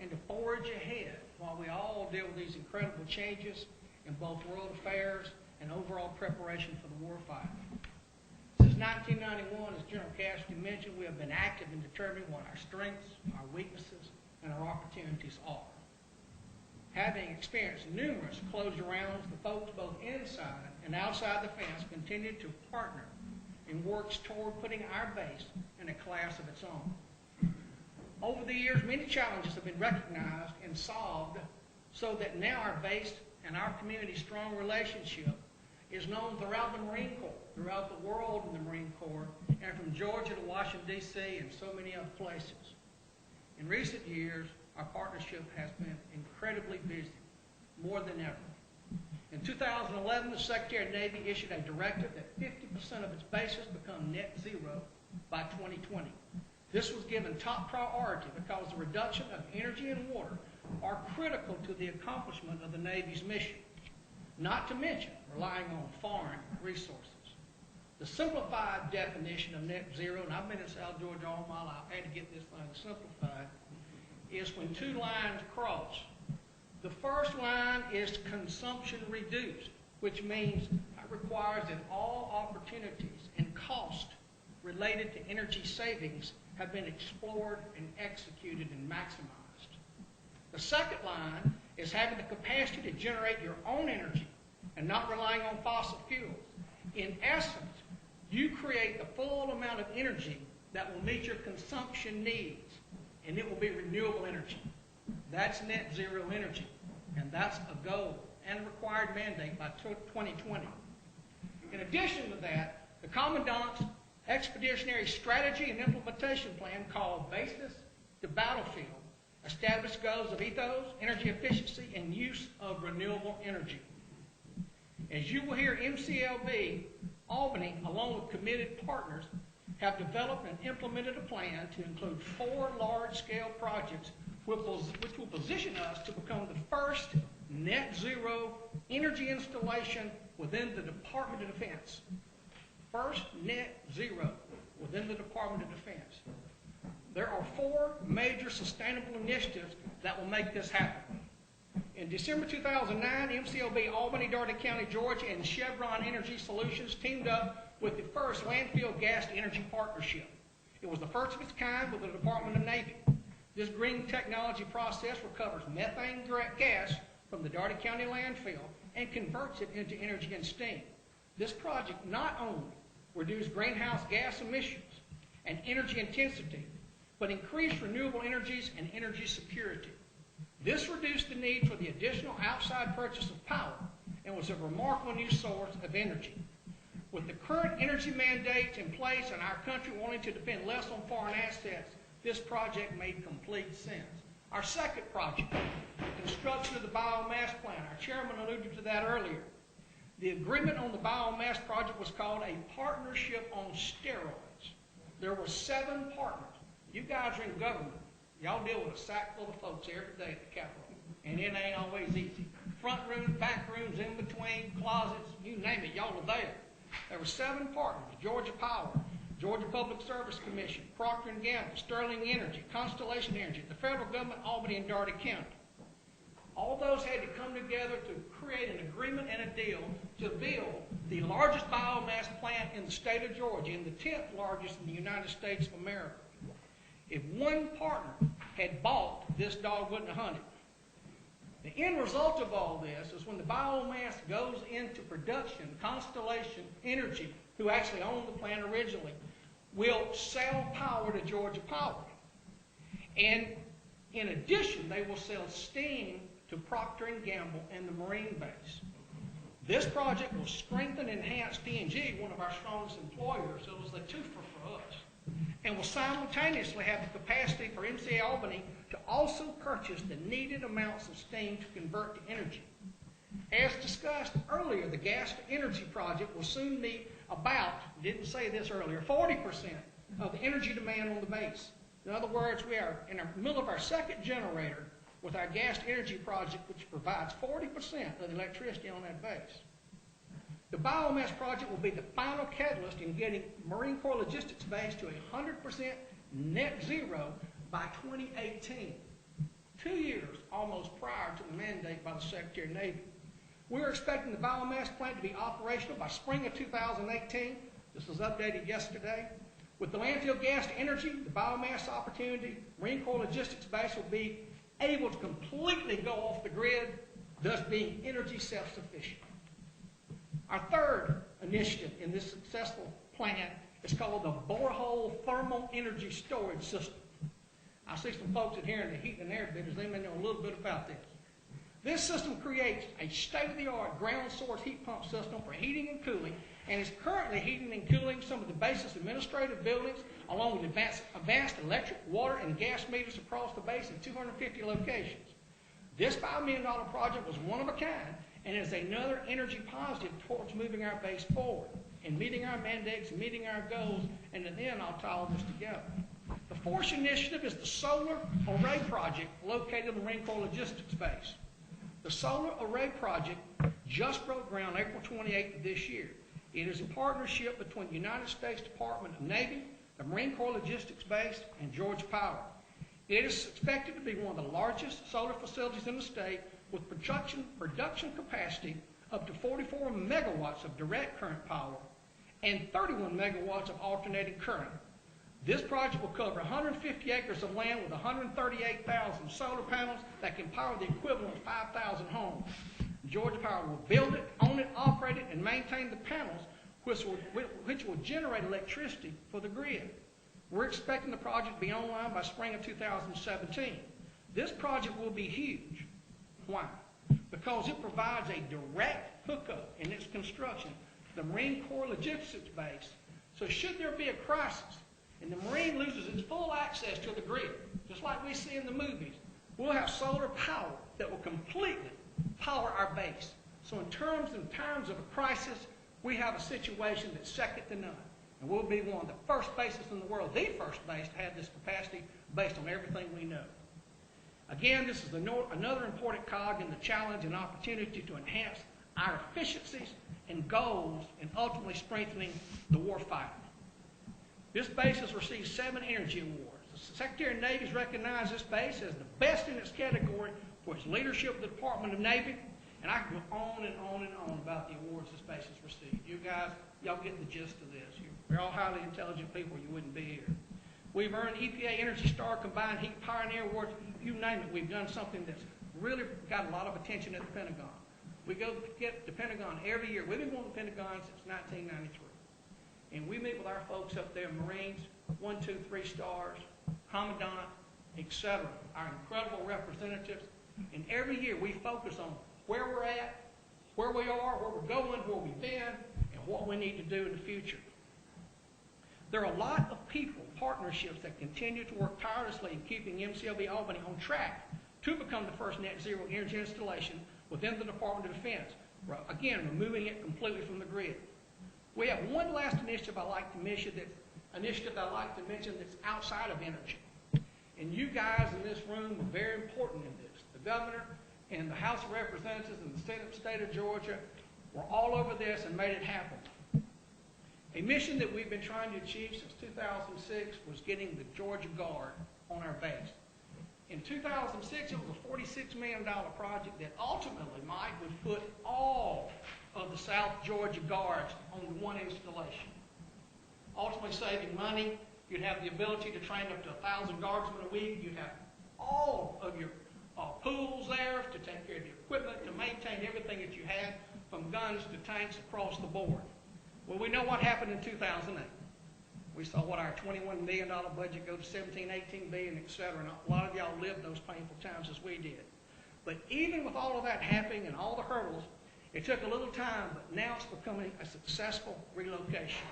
and to forge ahead while we all deal with these incredible changes in both world affairs and overall preparation for the warfighter. Since 1991, as General Cassidy mentioned, we have been active in determining what our strengths, our weaknesses, and our opportunities are. Having experienced numerous closed rounds, the folks both inside and outside the fence continue to partner and works toward putting our base in a class of its own. Over the years, many challenges have been recognized and solved so that now our base and our community's strong relationship is known throughout the Marine Corps, throughout the world in the Marine Corps, and from Georgia to Washington, D.C., and so many other places. In recent years, our partnership has been incredibly busy, more than ever. In 2011, the Secretary of the Navy issued a directive that 50% of its bases become net zero by 2020. This was given top priority because the reduction of energy and water are critical to the accomplishment of the Navy's mission, not to mention relying on foreign resources. The simplified definition of net zero, and I've been in South Georgia all my life, I had to get this thing simplified, is when two lines cross. The first line is consumption reduced, which means it requires that all opportunities and cost related to energy savings have been explored and executed and maximized. The second line is having the capacity to generate your own energy and not relying on fossil fuels. In essence, you create the full amount of energy that will meet your consumption needs, and it will be renewable energy. That's net zero energy, and that's a goal and a required mandate by 2020. In addition to that, the Commandant's Expeditionary Strategy and Implementation Plan, called Basis to Battlefield, established goals of ethos, energy efficiency, and use of renewable energy. As you will hear, MCLB Albany, along with committed partners, have developed and implemented a plan to include 4 large-scale projects which will position us to become the first net zero energy installation within the Department of Defense. First net zero within the Department of Defense. There are 4 major sustainable initiatives that will make this happen. In December 2009, MCLB Albany, Dougherty County, Georgia, and Chevron Energy Solutions teamed up with the first landfill gas to energy partnership. It was the first of its kind with the Department of Navy. This green technology process recovers methane gas from the Dougherty County landfill and converts it into energy and steam. This project not only reduced greenhouse gas emissions and energy intensity, but increased renewable energies and energy security. This reduced the need for the additional outside purchase of power and was a remarkable new source of energy. With the current energy mandates in place and our country wanting to depend less on foreign assets, this project made complete sense. Our second project, the construction of the biomass plant. Our chairman alluded to that earlier. The agreement on the biomass project was called a partnership on steroids. There were 7 partners. You guys are in government. Y'all deal with a sack full of folks every day at the Capitol, and it ain't always easy. Front rooms, back rooms, in between, closets, you name it, y'all are there. There were 7 partners: Georgia Power, Georgia Public Service Commission, Procter & Gamble, Sterling Energy, Constellation Energy, the federal government, Albany, and Dougherty County. All those had to come together to create an agreement and a deal to build the largest biomass plant in the state of Georgia and the 10th largest in the United States of America. If one partner had bought, this dog wouldn't have hunted. The end result of all this is when the biomass goes into production, Constellation Energy, who actually owned the plant originally, will sell power to Georgia Power. And in addition, they will sell steam to Procter & Gamble and the Marine base. This project will strengthen and enhance P&G, one of our strongest employers, so it was a twofer for us, and will simultaneously have the capacity for MCA Albany to also purchase the needed amounts of steam to convert to energy. As discussed earlier, the gas to energy project will soon meet about, didn't say this earlier, 40% of the energy demand on the base. In other words, we are in the middle of our second generator with our gas to energy project, which provides 40% of the electricity on that base. The biomass project will be the final catalyst in getting Marine Corps Logistics Base to 100% net zero by 2018, 2 years almost prior to the mandate by the Secretary of the Navy. We're expecting the biomass plant to be operational by spring of 2018. This was updated yesterday. With the landfill gas to energy, the biomass opportunity, Marine Corps Logistics Base will be able to completely go off the grid, thus being energy self-sufficient. Our third initiative in this successful plan is called the Borehole Thermal Energy Storage System. I see some folks in here in the heat and air business, they may know a little bit about this. This system creates a state-of-the-art ground source heat pump system for heating and cooling, and is currently heating and cooling some of the base's administrative buildings, along with advanced electric, water, and gas meters across the base in 250 locations. This $5 million project was one of a kind, and is another energy positive towards moving our base forward, and meeting our mandates, and meeting our goals, and then I'll tie all this together. The fourth initiative is the Solar Array Project located on the Marine Corps Logistics Base. The Solar Array Project just broke ground April 28th of this year. It is a partnership between the United States Department of Navy, the Marine Corps Logistics Base, and Georgia Power. It is expected to be one of the largest solar facilities in the state, with production capacity up to 44 megawatts of direct current power and 31 megawatts of alternating current. This project will cover 150 acres of land with 138,000 solar panels that can power the equivalent of 5,000 homes. Georgia Power will build it, own it, operate it, and maintain the panels, which will generate electricity for the grid. We're expecting the project to be online by spring of 2017. This project will be huge. Why? Because it provides a direct hookup in its construction to the Marine Corps Logistics Base. So should there be a crisis and the Marine loses its full access to the grid, just like we see in the movies, we'll have solar power that will completely power our base. So in times of a crisis, we have a situation that's second to none. And we'll be one of the first bases in the world, the first base to have this capacity based on everything we know. Again, this is another important cog in the challenge and opportunity to enhance our efficiencies and goals and ultimately strengthening the warfighter. This base has received 7 energy awards. The Secretary of Navy has recognized this base as the best in its category for its leadership of the Department of Navy, and I can go on and on and on about the awards this base has received. You guys, y'all get the gist of this. You're all highly intelligent people, you wouldn't be here. We've earned EPA Energy Star Combined Heat Pioneer Awards. You name it, we've done something that's really got a lot of attention at the Pentagon. We go get the Pentagon every year. We've been going to the Pentagon since 1993. And we meet with our folks up there, Marines, 1, 2, 3 stars, Commandant, etc., our incredible representatives. And every year we focus on where we're at, where we are, where we're going, where we've been, and what we need to do in the future. There are a lot of people, partnerships that continue to work tirelessly in keeping MCLB Albany on track to become the first net zero energy installation within the Department of Defense. Again, removing it completely from the grid. We have one last initiative I'd like to mention that's outside of energy. And you guys in this room are very important in this. The governor and the House of Representatives and the state of Georgia were all over this and made it happen. A mission that we've been trying to achieve since 2006 was getting the Georgia Guard on our base. In 2006, it was a $46 million project that ultimately, Mike, would put all of the South Georgia Guards on one installation. Ultimately saving money. You'd have the ability to train up to 1,000 guardsmen a week. You'd have all of your pools there to take care of the equipment, to maintain everything that you had, from guns to tanks across the board. Well, we know what happened in 2008. We saw what our $21 million budget go to 17, 18 billion, et cetera, and a lot of y'all lived those painful times as we did. But even with all of that happening and all the hurdles, it took a little time, but now it's becoming a successful relocation.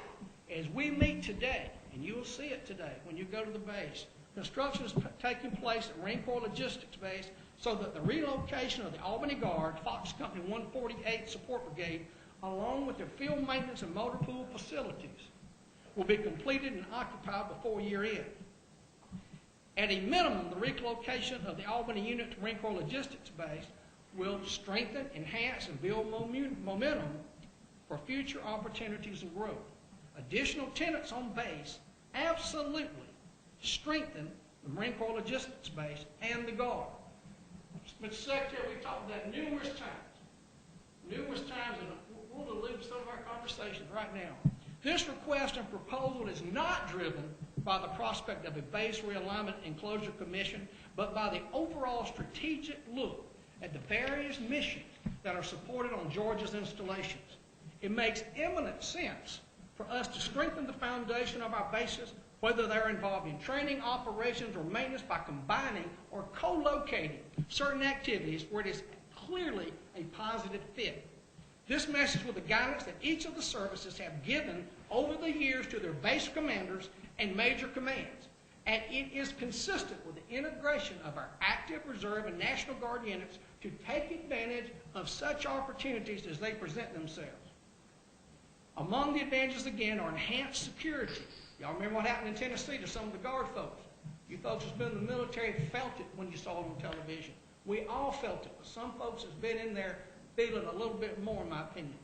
As we meet today, and you will see it today when you go to the base, construction is taking place at Marine Corps Logistics Base so that the relocation of the Albany Guard, Fox Company 148 Support Brigade, along with their field maintenance and motor pool facilities, will be completed and occupied before year end. At a minimum, the relocation of the Albany unit to Marine Corps Logistics Base will strengthen, enhance, and build momentum for future opportunities and growth. Additional tenants on base absolutely strengthen the Marine Corps Logistics Base and the Guard. Mr. Secretary, we've talked about numerous times, and we'll allude to some of our conversations right now. This request and proposal is not driven by the prospect of a base realignment and closure commission, but by the overall strategic look at the various missions that are supported on Georgia's installations. It makes eminent sense for us to strengthen the foundation of our bases, whether they're involved in training, operations, or maintenance, by combining or co-locating certain activities where it is clearly a positive fit. This meshes with the guidance that each of the services have given over the years to their base commanders and major commands, and it is consistent with the integration of our active reserve and National Guard units to take advantage of such opportunities as they present themselves. Among the advantages, again, are enhanced security. Y'all remember what happened in Tennessee to some of the Guard folks? You folks who's been in the military felt it when you saw it on television. We all felt it, but some folks has been in there feeling a little bit more, in my opinion.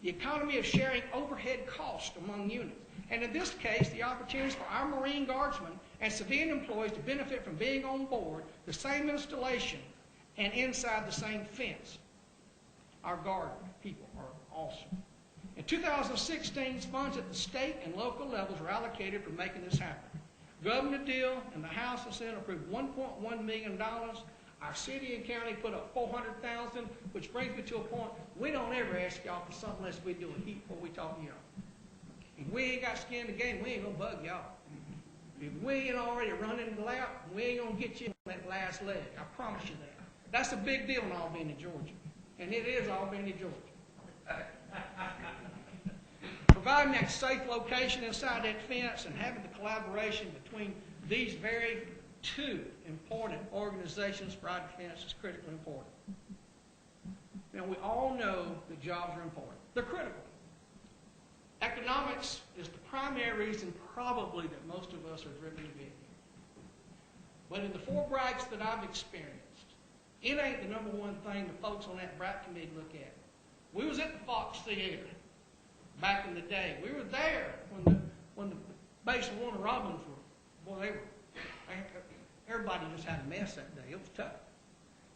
The economy of sharing overhead costs among units. And in this case, the opportunities for our Marine Guardsmen and civilian employees to benefit from being on board the same installation and inside the same fence. Our Guard people are awesome. In 2016, funds at the state and local levels were allocated for making this happen. Governor Deal and the House and Senate approved $1.1 million. Our city and county put up $400,000, which brings me to a point, we don't ever ask y'all for something unless we do a heap before we talk to y'all. If we ain't got skin in the game, we ain't gonna bug y'all. If we ain't already running the lap, we ain't gonna get you on that last leg. I promise you that. That's a big deal in Albany, Georgia. And it is Albany, Georgia. Providing that safe location inside that fence and having the collaboration between these very two important organizations for our defense is critically important. Now, we all know that jobs are important. They're critical. Economics is the primary reason probably that most of us are driven to be here. But in the 4 BRACs that I've experienced, it ain't the number one thing the folks on that BRAC committee look at. We was at the Fox Theater back in the day. We were there when the base of Warner Robins were, boy, everybody just had a mess that day. It was tough.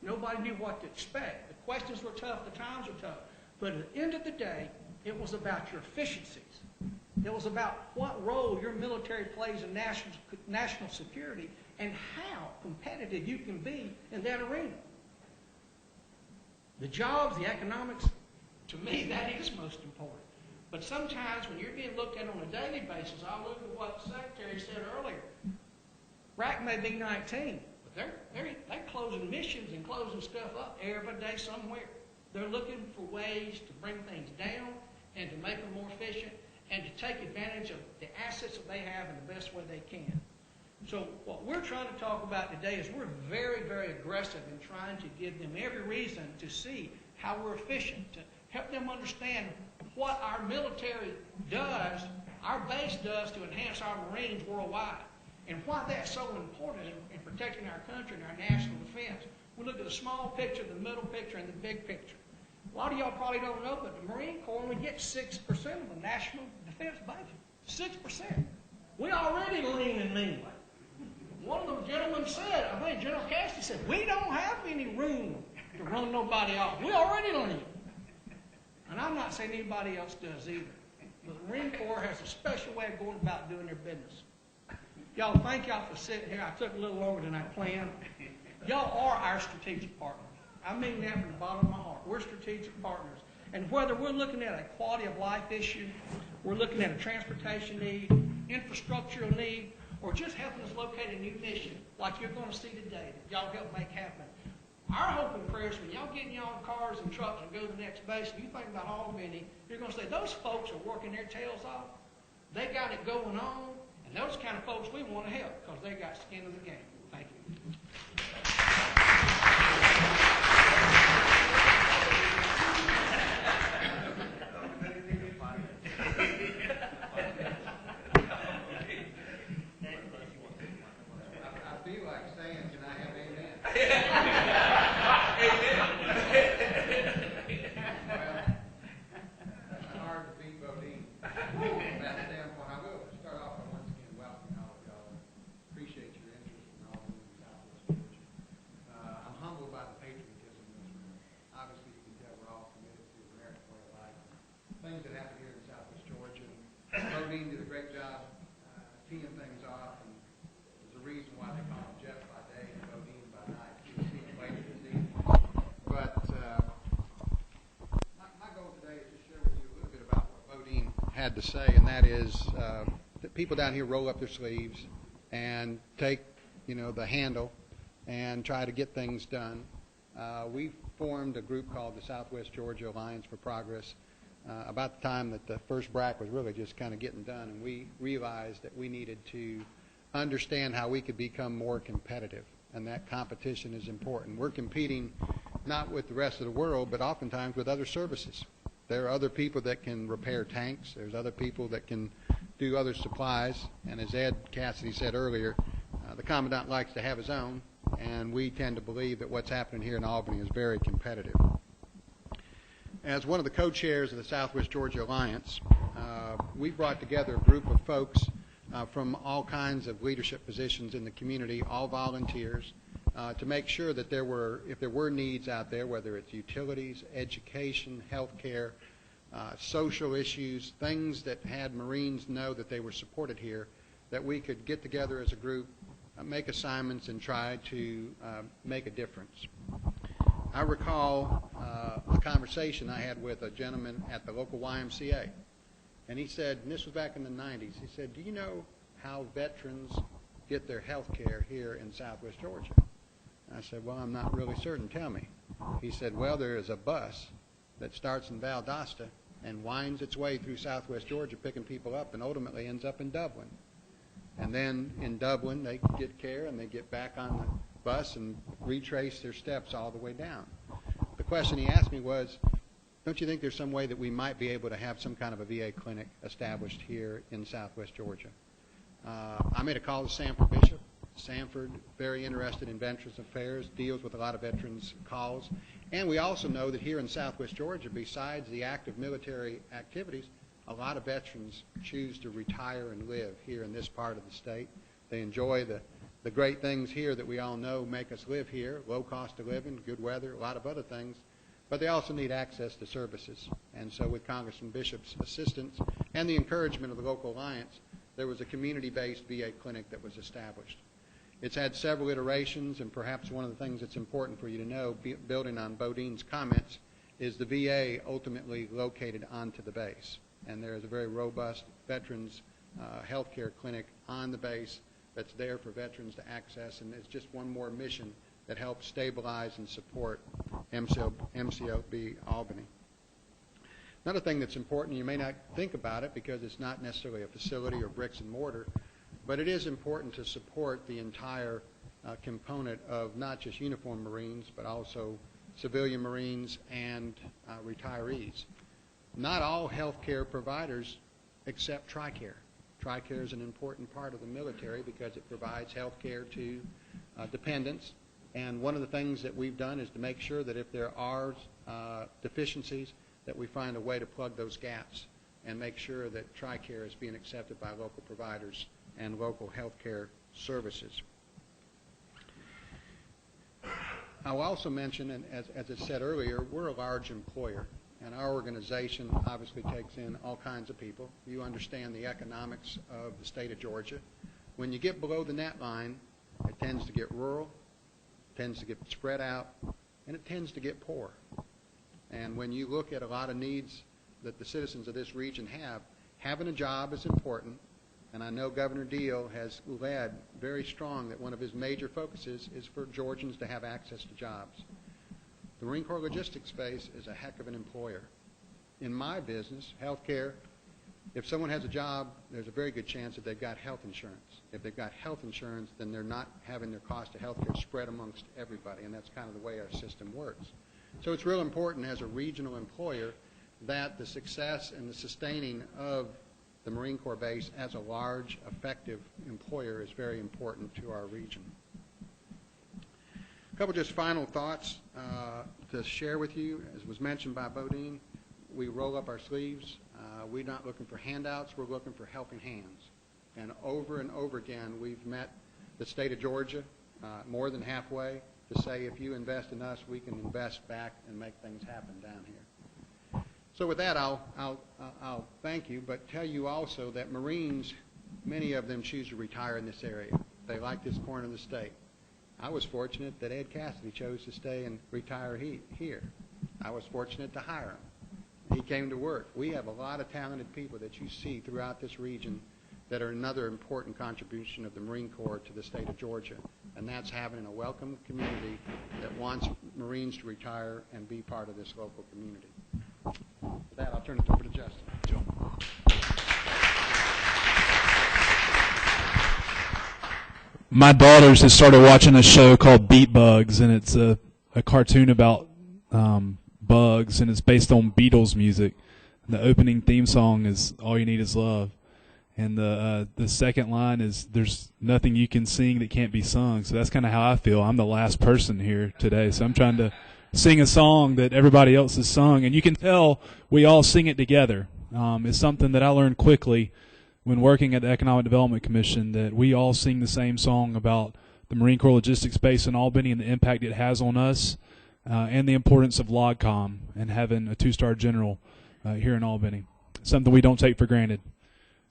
Nobody knew what to expect. The questions were tough. The times were tough. But at the end of the day, it was about your efficiencies. It was about what role your military plays in national security and how competitive you can be in that arena. The jobs, the economics, to me, that is most important. But sometimes when you're being looked at on a daily basis, I look at what the Secretary said earlier. RAC may be 19, but they're closing missions and closing stuff up every day somewhere. They're looking for ways to bring things down and to make them more efficient and to take advantage of the assets that they have in the best way they can. So what we're trying to talk about today is we're very, very aggressive in trying to give them every reason to see how we're efficient, to help them understand what our military does, our base does to enhance our Marines worldwide, and why that's so important in protecting our country and our national defense. We look at the small picture, the middle picture, and the big picture. A lot of y'all probably don't know, but the Marine Corps only gets 6% of the national defense budget. 6%. We already lean and mean. One of the gentlemen said, I think General Cassidy said, we don't have any room to run nobody off. We already lean. And I'm not saying anybody else does either. But the Marine Corps has a special way of going about doing their business. Y'all, thank y'all for sitting here. I took a little longer than I planned. Y'all are our strategic partners. I mean that from the bottom of my heart. We're strategic partners. And whether we're looking at a quality of life issue, we're looking at a transportation need, infrastructural need, or just helping us locate a new mission like you're going to see today that y'all help make happen. Our hope and prayer is when y'all get in y'all cars and trucks and go to the next base, and you think about Albany, you're going to say, those folks are working their tails off. They got it going on, and those kind of folks we want to help because they got skin in the game. Thank you. I feel like saying, can I have amen? Well, it's hard to beat Bodine. From that standpoint, I will start off by once again welcoming all of y'all. Appreciate your interest in all of Southwest Georgia. I'm humbled by the patriotism in this room. Obviously, you can tell we're all committed to American way of life. Things that happen here in Southwest Georgia. Bodine did a great job teeing things off, and there's a reason why they call him Jeff by day and Bodine by night. You'll see him later this evening. But my goal today is to share with you a little bit about what Bodine had to say, and that is that people down here roll up their sleeves and take, the handle and try to get things done. We've formed a group called the Southwest Georgia Alliance for Progress about the time that the first BRAC was really just kind of getting done, and we realized that we needed to understand how we could become more competitive, and that competition is important. We're competing not with the rest of the world, but oftentimes with other services. There are other people that can repair tanks. There's other people that can do other supplies, and as Ed Cassidy said earlier, the Commandant likes to have his own, and we tend to believe that what's happening here in Albany is very competitive. As one of the co-chairs of the Southwest Georgia Alliance, we brought together a group of folks from all kinds of leadership positions in the community, all volunteers, to make sure that if there were needs out there, whether it's utilities, education, health care, social issues, things that had Marines know that they were supported here, that we could get together as a group, make assignments, and try to make a difference. I recall a conversation I had with a gentleman at the local YMCA, and he said, and this was back in the 90s, he said, do you know how veterans get their health care here in Southwest Georgia? I said, well, I'm not really certain. Tell me. He said, well, there is a bus that starts in Valdosta and winds its way through Southwest Georgia picking people up and ultimately ends up in Dublin. And then in Dublin, they get care and they get back on the bus and retrace their steps all the way down. The question he asked me was, don't you think there's some way that we might be able to have some kind of a VA clinic established here in Southwest Georgia? I made a call to Sanford Bishop. Sanford, very interested in Veterans Affairs, deals with a lot of veterans calls. And we also know that here in Southwest Georgia, besides the active military activities, a lot of veterans choose to retire and live here in this part of the state. They enjoy the great things here that we all know make us live here, low cost of living, good weather, a lot of other things. But they also need access to services. And so with Congressman Bishop's assistance and the encouragement of the local alliance, there was a community-based VA clinic that was established. It's had several iterations, and perhaps one of the things that's important for you to know, building on Bodine's comments, is the VA ultimately located onto the base. And there is a very robust veterans health care clinic on the base that's there for veterans to access, and it's just one more mission that helps stabilize and support MCOB Albany. Another thing that's important, you may not think about it because it's not necessarily a facility or bricks and mortar, but it is important to support the entire component of not just uniformed Marines, but also civilian Marines and retirees. Not all healthcare providers accept TRICARE. TRICARE is an important part of the military because it provides health care to dependents. And one of the things that we've done is to make sure that if there are deficiencies, that we find a way to plug those gaps and make sure that TRICARE is being accepted by local providers and local health care services. I'll also mention, and as I said earlier, we're a large employer, and our organization obviously takes in all kinds of people. You understand the economics of the state of Georgia. When you get below the net line, it tends to get rural, tends to get spread out, and it tends to get poor. And when you look at a lot of needs that the citizens of this region have, having a job is important. And I know Governor Deal has led very strong that one of his major focuses is for Georgians to have access to jobs. The Marine Corps logistics space is a heck of an employer. In my business, healthcare, if someone has a job, there's a very good chance that they've got health insurance. If they've got health insurance, then they're not having their cost of healthcare spread amongst everybody, and that's kind of the way our system works. So it's real important as a regional employer that the success and the sustaining of the Marine Corps base as a large, effective employer is very important to our region. A couple just final thoughts to share with you. As was mentioned by Bodine, we roll up our sleeves. We're not looking for handouts, we're looking for helping hands. And over again, we've met the state of Georgia more than halfway to say if you invest in us, we can invest back and make things happen down here. So with that, I'll thank you, but tell you also that Marines, many of them choose to retire in this area. They like this corner of the state. I was fortunate that Ed Cassidy chose to stay and retire here. I was fortunate to hire him. He came to work. We have a lot of talented people that you see throughout this region that are another important contribution of the Marine Corps to the state of Georgia, and that's having a welcome community that wants Marines to retire and be part of this local community. With that, I'll turn it over to Justin. Joe. My daughters have started watching a show called Beat Bugs, and it's a cartoon about bugs, and it's based on Beatles music. The opening theme song is "All You Need Is Love," and the second line is "There's nothing you can sing that can't be sung." So that's kind of how I feel. I'm the last person here today, so I'm trying to sing a song that everybody else has sung, and you can tell we all sing it together. It's something that I learned quickly when working at the Economic Development Commission, that we all sing the same song about the Marine Corps Logistics Base in Albany and the impact it has on us, and the importance of LOGCOM and having a 2-star general here in Albany, something we don't take for granted.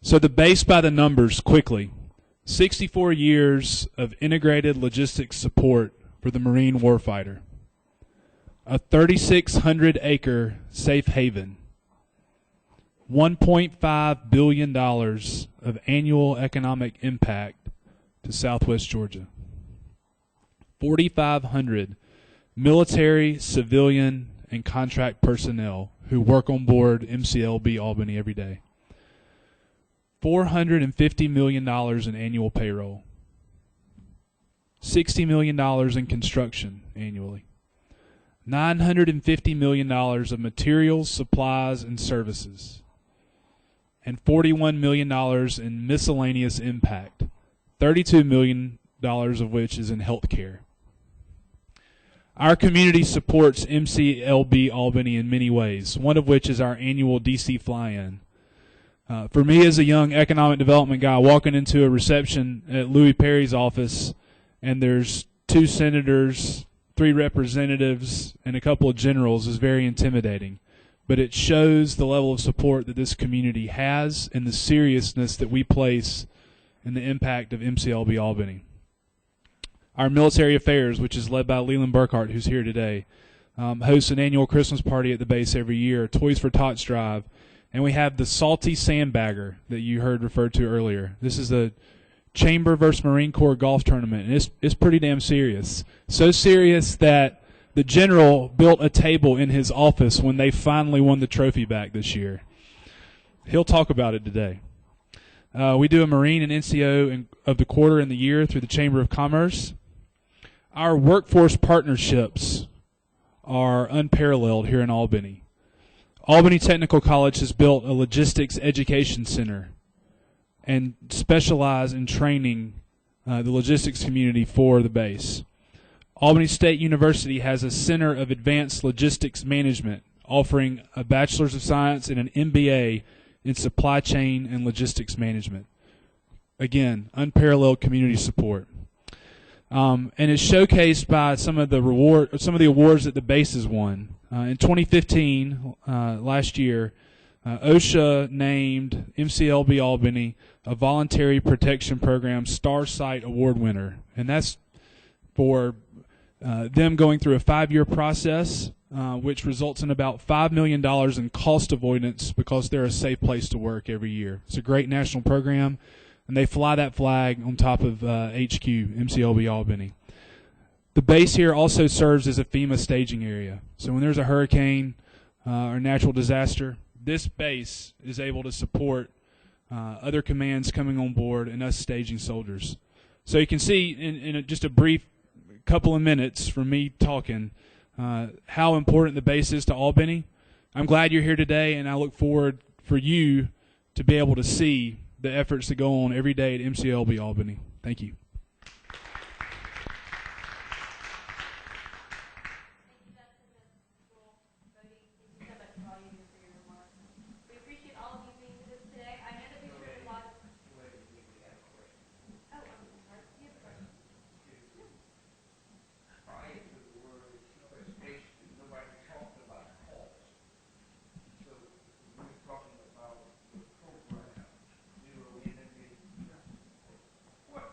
So the base by the numbers quickly: 64 years of integrated logistics support for the Marine warfighter, a 3,600-acre safe haven, $1.5 billion of annual economic impact to Southwest Georgia, 4,500 military, civilian, and contract personnel who work on board MCLB Albany every day, $450 million in annual payroll, $60 million in construction annually, $950 million of materials, supplies, and services, and $41 million in miscellaneous impact, $32 million of which is in health care. Our community supports MCLB Albany in many ways, one of which is our annual DC fly-in. For me, as a young economic development guy, walking into a reception at Louis Perry's office, and there's 2 senators, 3 representatives, and a couple of generals is very intimidating. But it shows the level of support that this community has and the seriousness that we place in the impact of MCLB Albany. Our military affairs, which is led by Leland Burkhart, who's here today, hosts an annual Christmas party at the base every year, Toys for Tots Drive, and we have the Salty Sandbagger that you heard referred to earlier. This is a Chamber versus Marine Corps golf tournament, and it's pretty damn serious. So serious that the general built a table in his office when they finally won the trophy back this year. He'll talk about it today. We do a Marine and NCO of the quarter and the year through the Chamber of Commerce. Our workforce partnerships are unparalleled here in Albany. Albany Technical College has built a logistics education center and specialize in training the logistics community for the base. Albany State University has a Center of Advanced Logistics Management, offering a Bachelor's of Science and an MBA in Supply Chain and Logistics Management. Again, unparalleled community support. And it's showcased by some of the awards that the base has won. In 2015, last year, OSHA named MCLB Albany a Voluntary Protection Program Star Site Award winner, and that's for them going through a 5-year process, which results in about $5 million in cost avoidance because they're a safe place to work every year. It's a great national program, and they fly that flag on top of HQ, MCLB Albany. The base here also serves as a FEMA staging area. So when there's a hurricane or natural disaster, this base is able to support other commands coming on board and us staging soldiers. So you can see in just a brief couple of minutes from me talking how important the base is to Albany. I'm glad you're here today, and I look forward for you to be able to see the efforts that go on every day at MCLB Albany. Thank you. We appreciate all of you being with us today. I know that we heard a lot of... Oh, I'm sorry. You have a question? Prior to the word presentation, nobody talked about cost. So we were talking about the program, zero in and what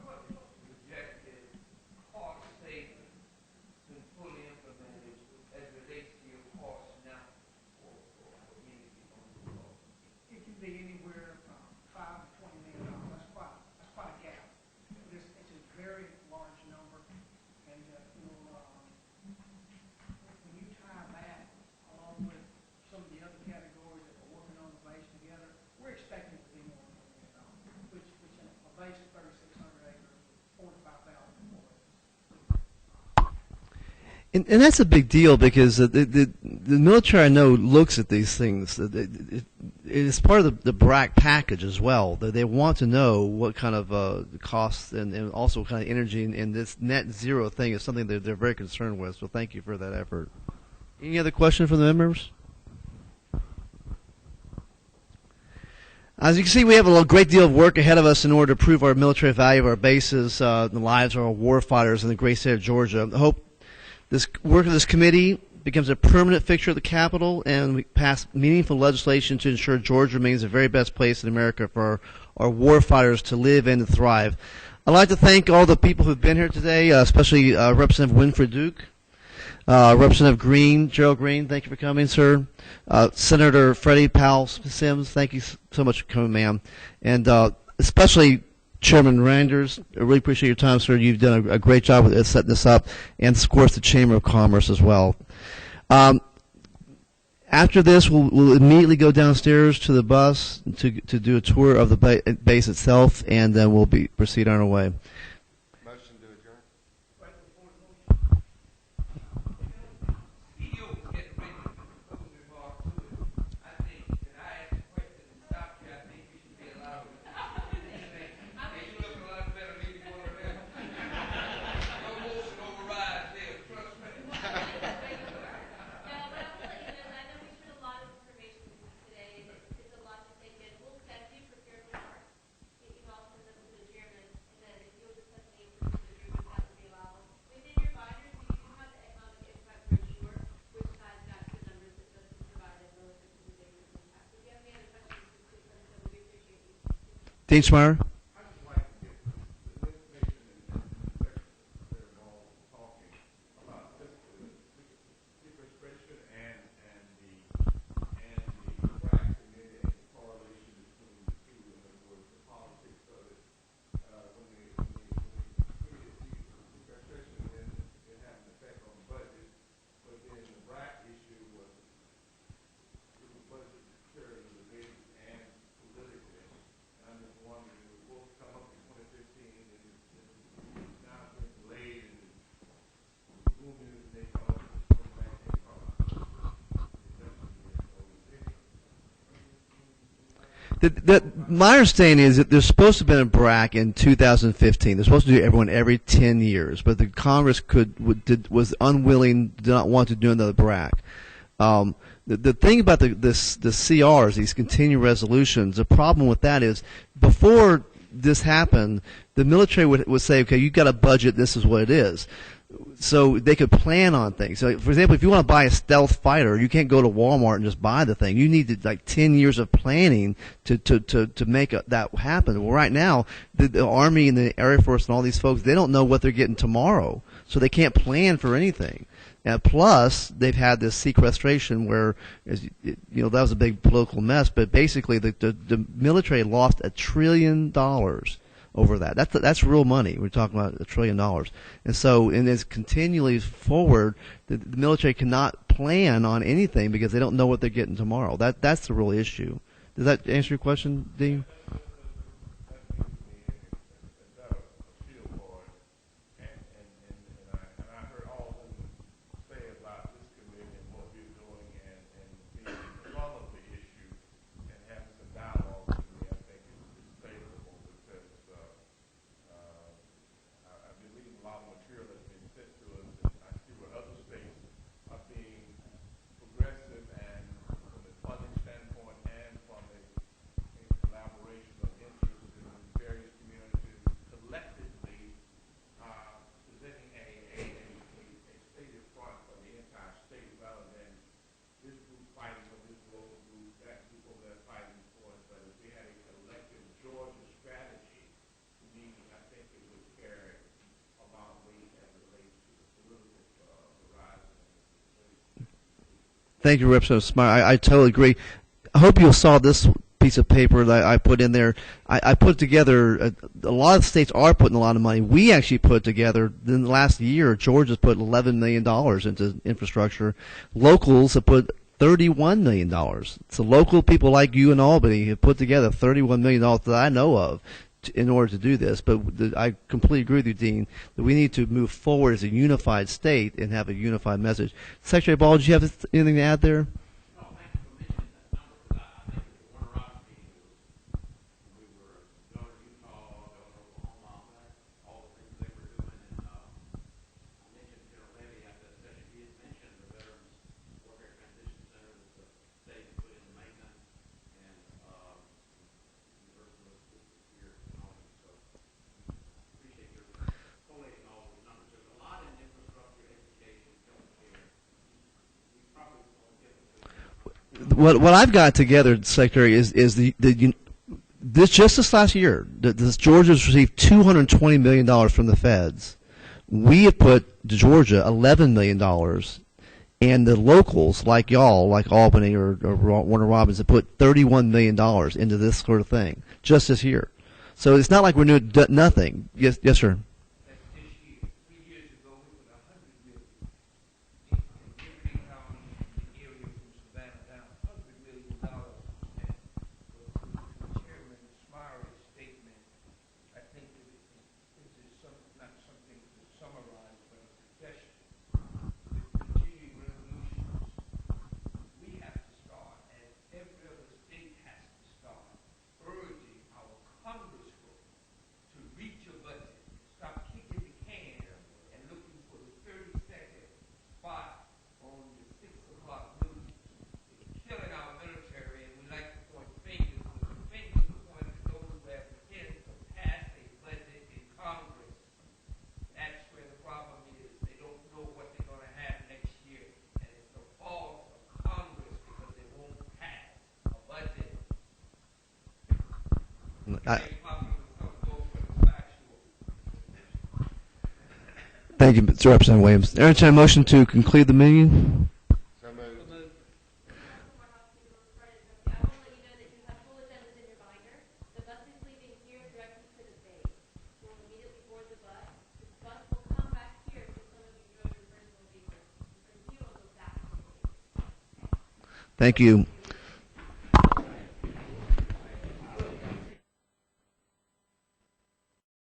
And that's a big deal because the military, I know, looks at these things. It's part of the BRAC package as well. They want to know what kind of costs and also what kind of energy, and this net zero thing is something that they're very concerned with. So thank you for that effort. Any other questions from the members? As you can see, we have a great deal of work ahead of us in order to prove our military value of our bases, the lives of our war fighters in the great state of Georgia. I hope this work of this committee becomes a permanent fixture at the Capitol, and we pass meaningful legislation to ensure Georgia remains the very best place in America for our war fighters to live and to thrive. I'd like to thank all the people who've been here today, especially Representative Winfred Duke, Representative Green, Gerald Green, thank you for coming, sir. Senator Freddie Powell Sims, thank you so much for coming, ma'am. And especially Chairman Randers, I really appreciate your time, sir. You've done a great job with setting this up, and of course the Chamber of Commerce as well. After this, we'll immediately go downstairs to the bus to do a tour of the base itself, and then we'll proceed on our way. Motion to adjourn. Dean Schmeier. My understanding is that there's supposed to have been a BRAC in 2015. They're supposed to do everyone every 10 years, but the Congress was unwilling, did not want to do another BRAC. The thing about the CRs, these continuing resolutions, the problem with that is before this happened, the military would say, okay, you've got a budget, this is what it is. So they could plan on things. So, for example, if you want to buy a stealth fighter, you can't go to Walmart and just buy the thing. You need like 10 years of planning to make that happen. Well, right now, the Army and the Air Force and all these folks, they don't know what they're getting tomorrow, so they can't plan for anything. Plus, they've had this sequestration where, that was a big political mess. But basically, the military lost $1 trillion over that. That's real money. We're talking about $1 trillion. And so, and as continually forward, the military cannot plan on anything because they don't know what they're getting tomorrow. That's the real issue. Does that answer your question, Dean? Thank you, Representative Smart. I totally agree. I hope you saw this piece of paper that I put in there. I put together, a lot of states are putting a lot of money. We actually put together, in the last year, Georgia's put $11 million into infrastructure. Locals have put $31 million. So local people like you in Albany have put together $31 million that I know of in order to do this. But I completely agree with you, Dean, that we need to move forward as a unified state and have a unified message. Secretary Ball, do you have anything to add there? What I've got together, Secretary, is this last year, Georgia's received $220 million from the feds. We have put Georgia $11 million, and the locals like y'all, like Albany or Warner Robins, have put $31 million into this sort of thing just this year. So it's not like we're doing nothing. Yes, sir. Thank you, Mr. Representative Williams. Entertain a motion to conclude the meeting. Thank you.